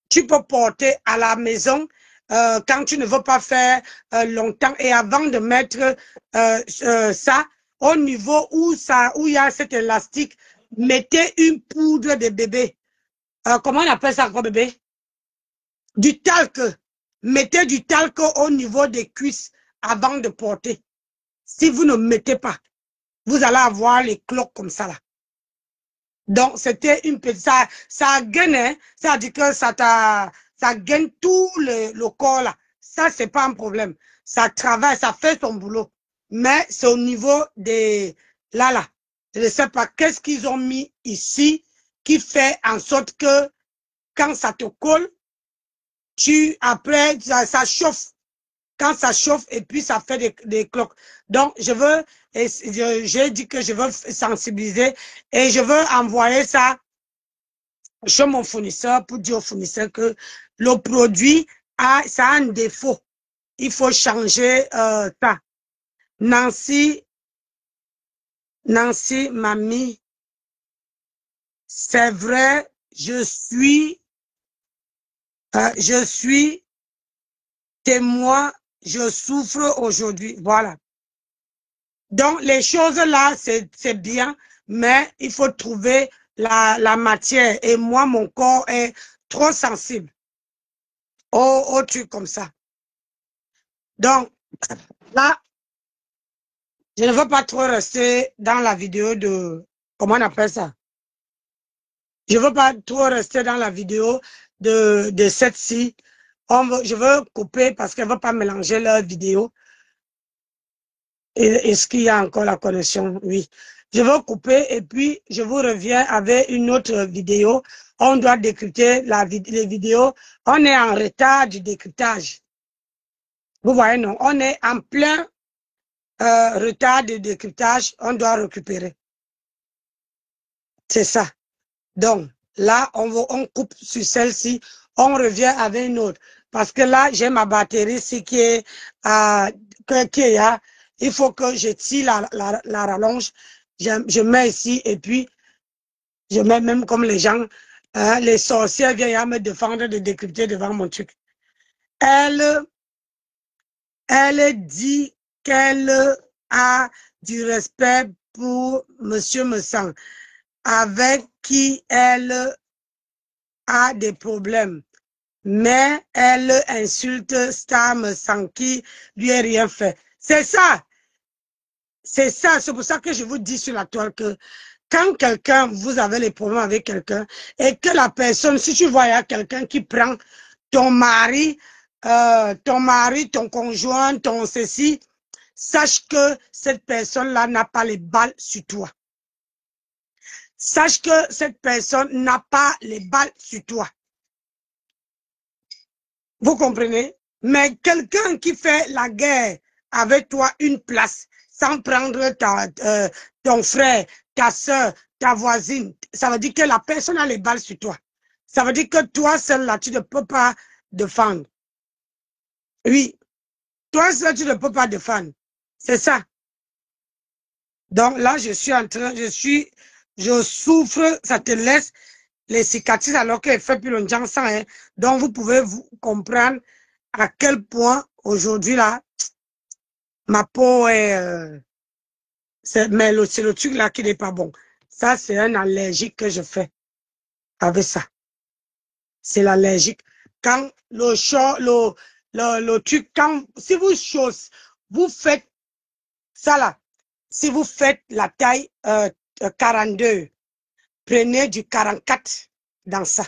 Tu peux porter à la maison quand tu ne veux pas faire longtemps et avant de mettre ça, au niveau où il y a cet élastique, mettez une poudre de bébé. Comment on appelle ça encore bébé? Du talc. Mettez du talc au niveau des cuisses avant de porter. Si vous ne mettez pas, vous allez avoir les cloques comme ça là. Donc, c'était une petite... Ça gagne, hein? Ça dit que ça gagne tout le corps là. Ça, c'est pas un problème. Ça travaille, ça fait son boulot. Mais c'est au niveau des... Là. Je ne sais pas qu'est-ce qu'ils ont mis ici qui fait en sorte que quand ça te colle, après, ça chauffe. quand ça chauffe et puis ça fait des cloques. Donc, j'ai dit que je veux sensibiliser et je veux envoyer ça chez mon fournisseur pour dire au fournisseur que le produit ça a un défaut. Il faut changer ça. Nancy, mamie, c'est vrai, je suis témoin, je souffre aujourd'hui. Voilà. Donc, les choses là, c'est bien, mais il faut trouver la matière. Et moi, mon corps est trop sensible au truc comme ça. Donc, là, je ne veux pas trop rester dans la vidéo de... Comment on appelle ça? Je ne veux pas trop rester dans la vidéo de cette-ci. Je veux couper parce qu'elle ne veut pas mélanger leur vidéo. Est-ce qu'il y a encore la connexion? Oui. Je veux couper et puis je vous reviens avec une autre vidéo. On doit décrypter les vidéos. On est en retard du décryptage. Vous voyez, non? On est en plein retard de décryptage. On doit récupérer. C'est ça. Donc, là, on coupe sur celle-ci. On revient avec une autre. Parce que là, j'ai ma batterie ici qui est il faut que je tire la rallonge. Je mets ici et puis je mets même comme les gens, les sorcières viennent à me défendre de décrypter devant mon truc. Elle dit qu'elle a du respect pour Monsieur Messang, avec qui elle a des problèmes. Mais elle insulte Star Messang qui lui a rien fait. C'est ça. C'est ça, c'est pour ça que je vous dis sur la toile que quand quelqu'un, vous avez les problèmes avec quelqu'un et que la personne, si tu vois, il y a quelqu'un qui prend ton mari, ton conjoint, ton ceci, sache que cette personne-là n'a pas les balles sur toi. Sache que cette personne n'a pas les balles sur toi. Vous comprenez? Mais quelqu'un qui fait la guerre avec toi une place, sans prendre ton frère, ta soeur, ta voisine, ça veut dire que la personne a les balles sur toi. Ça veut dire que toi, seul-là, tu ne peux pas défendre. Oui. Toi, seul, tu ne peux pas défendre. C'est ça. Donc là, je suis en train, je souffre, ça te laisse les cicatrices alors qu'elle fait plus longtemps sans. Hein. Donc, vous pouvez vous comprendre à quel point aujourd'hui, là, ma peau est... mais c'est le truc là qui n'est pas bon. Ça, c'est un allergique que je fais avec ça. C'est l'allergique. Quand le truc, si vous faites ça là, si vous faites la taille 42, prenez du 44 dans ça.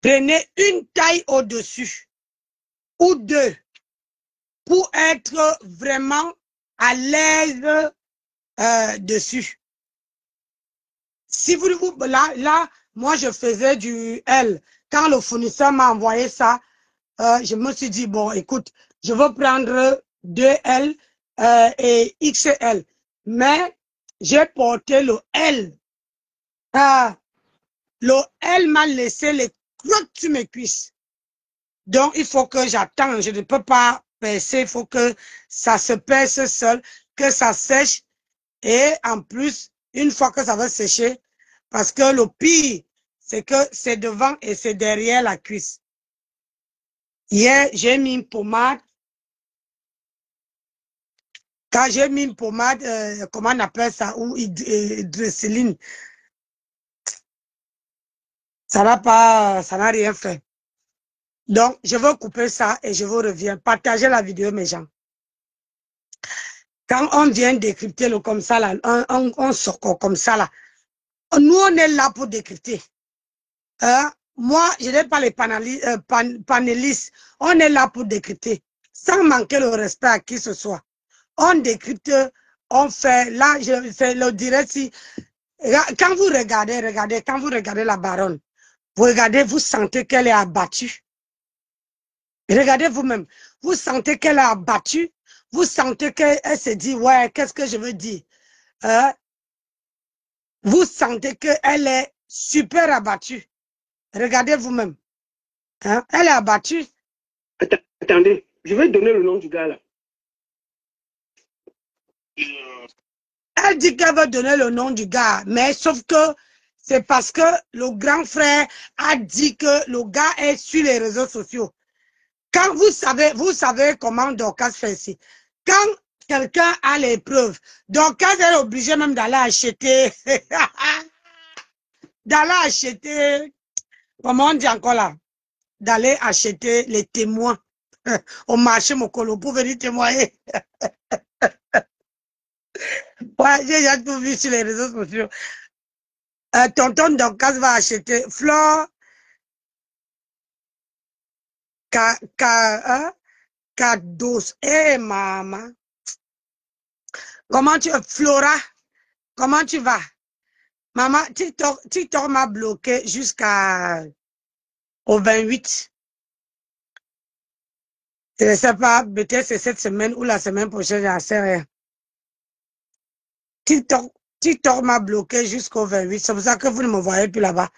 Prenez une taille au-dessus ou deux pour être vraiment à l'aise dessus. Si vous là, moi je faisais du L. Quand le fournisseur m'a envoyé ça, je me suis dit, bon, écoute, je veux prendre 2L et XL. Mais j'ai porté le L. Le L m'a laissé les crottes sur mes cuisses. Donc, il faut que j'attende. Je ne peux pas percer. Il faut que ça se perce seul, que ça sèche. Et en plus, une fois que ça va sécher, parce que le pire, c'est que c'est devant et c'est derrière la cuisse. Hier, j'ai mis une pommade. Quand j'ai mis une pommade, comment on appelle ça, ou hydrocéline, ça n'a rien fait. Donc, je vais couper ça et je vous reviens. Partagez la vidéo, mes gens. Quand on vient décrypter le comme ça, là, on sort comme ça, là. Nous, on est là pour décrypter. Moi, je n'ai pas les panélistes. On est là pour décrypter. Sans manquer le respect à qui ce soit. On décrypte, on fait. Là, je fais le direct. Quand vous regardez, quand vous regardez la baronne, vous regardez, vous sentez qu'elle est abattue. Regardez vous-même. Vous sentez qu'elle a abattu. Vous sentez qu'elle se dit, ouais, qu'est-ce que je veux dire? Hein? Vous sentez qu'elle est super abattue. Regardez vous-même. Hein? Elle est abattue. Attendez, je vais donner le nom du gars là. Elle dit qu'elle veut donner le nom du gars, mais sauf que c'est parce que le grand frère a dit que le gars est sur les réseaux sociaux. Quand vous savez comment Dorcas fait ici. Quand quelqu'un a les preuves, Dorcas est obligé même d'aller acheter, comment on dit encore là, d'aller acheter les témoins au marché Mokolo pour venir témoigner. Ouais, j'ai déjà tout vu sur les réseaux sociaux. Tonton Dorcas va acheter Flore, Cados. Eh, maman. Comment tu Flora, comment tu vas? Maman, TikTok m'a bloqué jusqu'au 28. Je ne sais pas, peut-être c'est cette semaine ou la semaine prochaine, j'en sais rien. TikTok m'a bloqué jusqu'au 28. C'est pour ça que vous ne me voyez plus là-bas.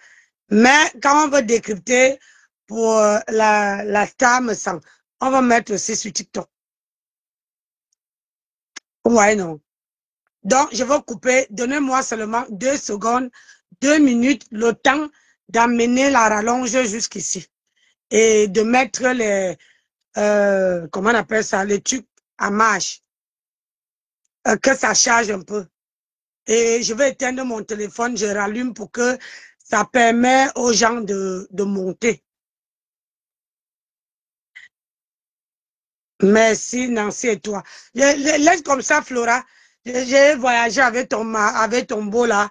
Mais quand on veut décrypter pour la star me sent, on va mettre aussi sur TikTok. Ouais, non. Donc, je vais couper. Donnez-moi seulement 2 secondes, 2 minutes, le temps d'amener la rallonge jusqu'ici. Et de mettre les, comment on appelle ça, les trucs à marche. Que ça charge un peu. Et je vais éteindre mon téléphone, je rallume pour que ça permet aux gens de monter. Merci Nancy et toi. Laisse comme ça Flora. J'ai voyagé avec ton beau là.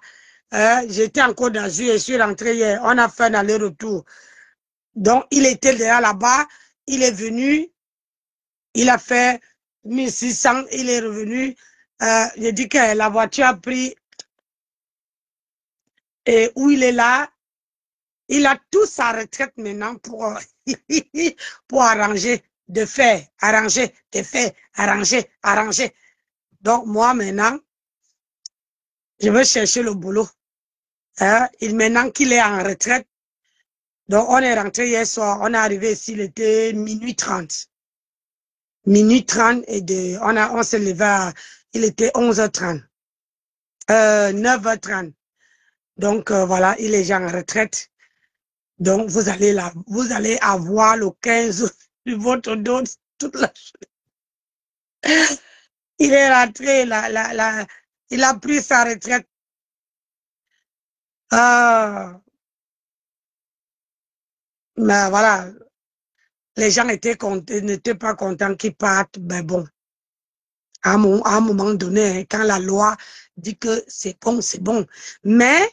J'étais en Côte d'Azur et je suis rentré hier. On a fait un aller-retour. Donc il était déjà là-bas. Il est venu. Il a fait 1600. Il est revenu. J'ai dit que la voiture a pris. Et où il est là, il a tout sa retraite maintenant pour, pour arranger, de faire, arranger, de faire, arranger, arranger. Donc, moi, maintenant, je vais chercher le boulot. Hein? Maintenant qu'il est en retraite, donc on est rentré hier soir, on est arrivé ici, il était minuit 30. Minuit 30 et on s'est levé il était 11h30. 9h30. Donc, voilà, il est déjà en retraite. Donc, vous allez avoir le 15 de votre dos toute la journée. Il est rentré, il a pris sa retraite. Mais voilà, les gens n'étaient pas contents qu'ils partent. Mais bon, à un moment donné, quand la loi dit que c'est bon, c'est bon. Mais,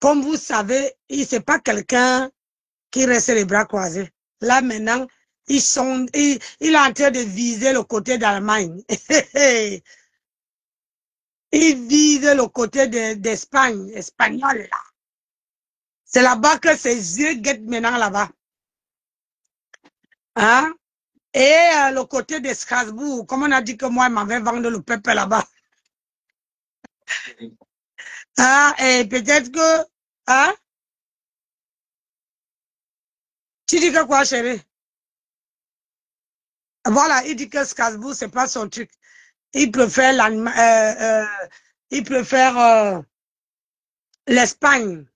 comme vous savez, c'est pas quelqu'un qui reste les bras croisés. Là, maintenant, il est en train de viser le côté d'Allemagne. Il vise le côté d'Espagne, espagnol, là. C'est là-bas que ses yeux guettent maintenant là-bas. Hein? Et le côté de Strasbourg, comme on a dit que moi, il m'avait vendu le peuple là-bas. Hein? Et peut-être que... Hein? Tu dis que quoi, chérie? Voilà, il dit que Strasbourg, c'est pas son truc. Il préfère l'Espagne.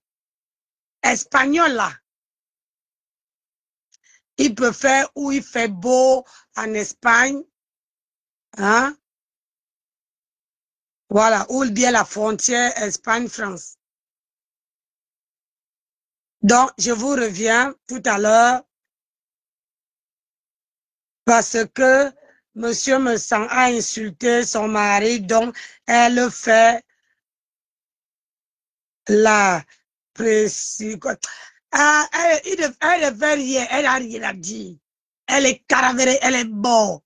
Espagnol, là. Il préfère où il fait beau en Espagne. Hein? Voilà, où il y a la frontière Espagne-France. Donc, je vous reviens tout à l'heure parce que monsieur Messan a insulté son mari, donc elle fait la précision. Ah, elle est rien, elle n'a rien à dire. Elle est caravérée, elle est bonne.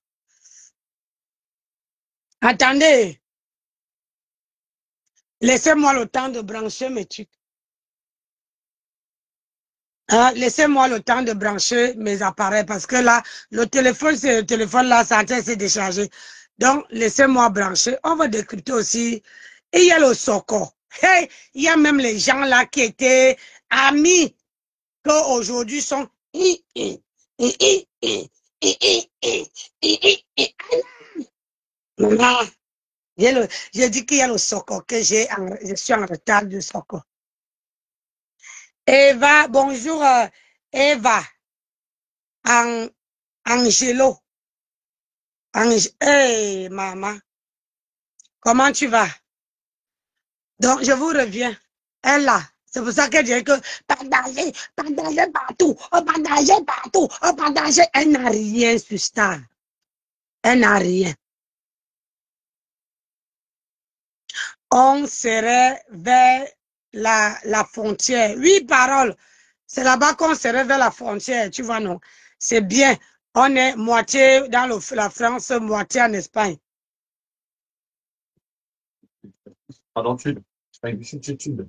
Attendez. Laissez-moi le temps de brancher mes trucs. Hein, laissez-moi le temps de brancher mes appareils parce que là, le téléphone, c'est le téléphone là, ça s'est déchargé. Donc, laissez-moi brancher. On va décrypter aussi. Et il y a le Soko. Hey, il y a même les gens là qui étaient amis, qu'aujourd'hui sont. Maman, j'ai dit qu'il y a le Soko, que je suis en retard du Soko. Eva, bonjour, Eva. Angelo. Hey, maman. Comment tu vas? Donc, je vous reviens. Elle là. C'est pour ça qu'elle dit que partager partout. Oh, partager partout. Oh, partager. Elle n'a rien sur ça. Elle n'a rien. On serait vers la frontière. 8 paroles. C'est là-bas qu'on serait vers la frontière. Tu vois, non? C'est bien. On est moitié dans la France, moitié en Espagne. Pardon, sud. Sud.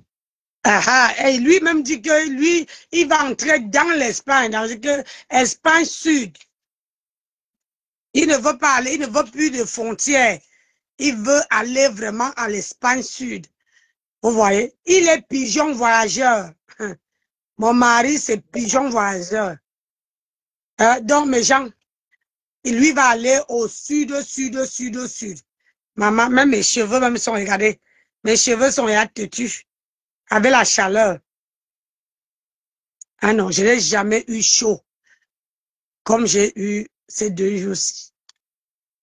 Ah, et lui-même dit que lui, il va entrer dans l'Espagne, dans l'Espagne sud. Il ne veut pas aller, il ne veut plus de frontières. Il veut aller vraiment à l'Espagne sud. Vous voyez? Il est pigeon voyageur. Mon mari, c'est pigeon voyageur. Donc, mes gens, lui va aller au sud. Maman, même mes cheveux, même sont, regardez, mes cheveux sont têtus. Avec la chaleur. Ah non, je n'ai jamais eu chaud comme j'ai eu ces 2 jours-ci.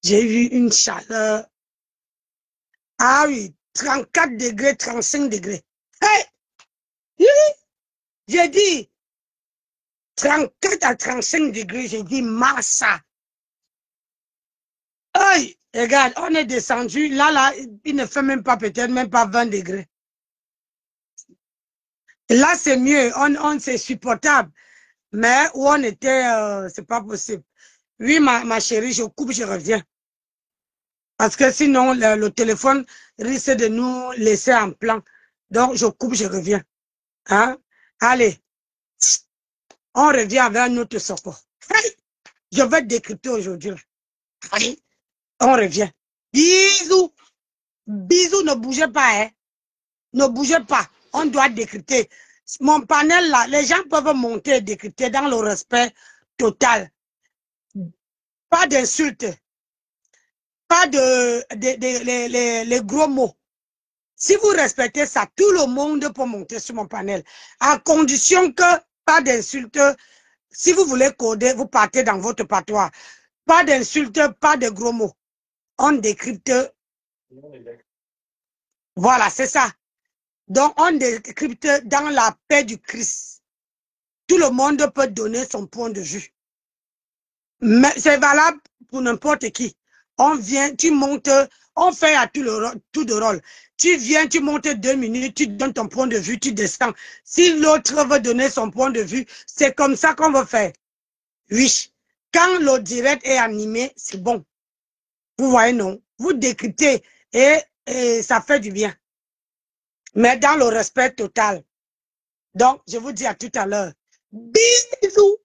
J'ai eu une chaleur. Ah oui, 34 degrés, 35 degrés. Hey! J'ai dit 34 à 35 degrés, j'ai dit massa. Hey! Regarde, on est descendu. Là, il ne fait même pas, peut-être même pas 20 degrés. Là, c'est mieux. C'est supportable. Mais où on était, c'est pas possible. Oui, ma chérie, je coupe, je reviens. Parce que sinon, le téléphone risque de nous laisser en plan. Donc, je coupe, je reviens. Hein? Allez. On revient vers notre Soko. Hey! Je vais décrypter aujourd'hui. Allez. On revient. Bisous. Bisous, ne bougez pas. Hein? Ne bougez pas. On doit décrypter. Mon panel là, les gens peuvent monter et décrypter dans le respect total. Pas d'insultes. Pas les gros mots. Si vous respectez ça, tout le monde peut monter sur mon panel. À condition que pas d'insultes. Si vous voulez coder, vous partez dans votre patois. Pas d'insultes, pas de gros mots. On décrypte. Voilà, c'est ça. Donc, on décrypte dans la paix du Christ. Tout le monde peut donner son point de vue. Mais c'est valable pour n'importe qui. On vient, tu montes, on fait à tout de rôle. Tu viens, tu montes 2 minutes, tu donnes ton point de vue, tu descends. Si l'autre veut donner son point de vue, c'est comme ça qu'on va faire. Oui. Quand le direct est animé, c'est bon. Vous voyez, non? Vous décryptez et ça fait du bien. Mais dans le respect total. Donc, je vous dis à tout à l'heure. Bisous!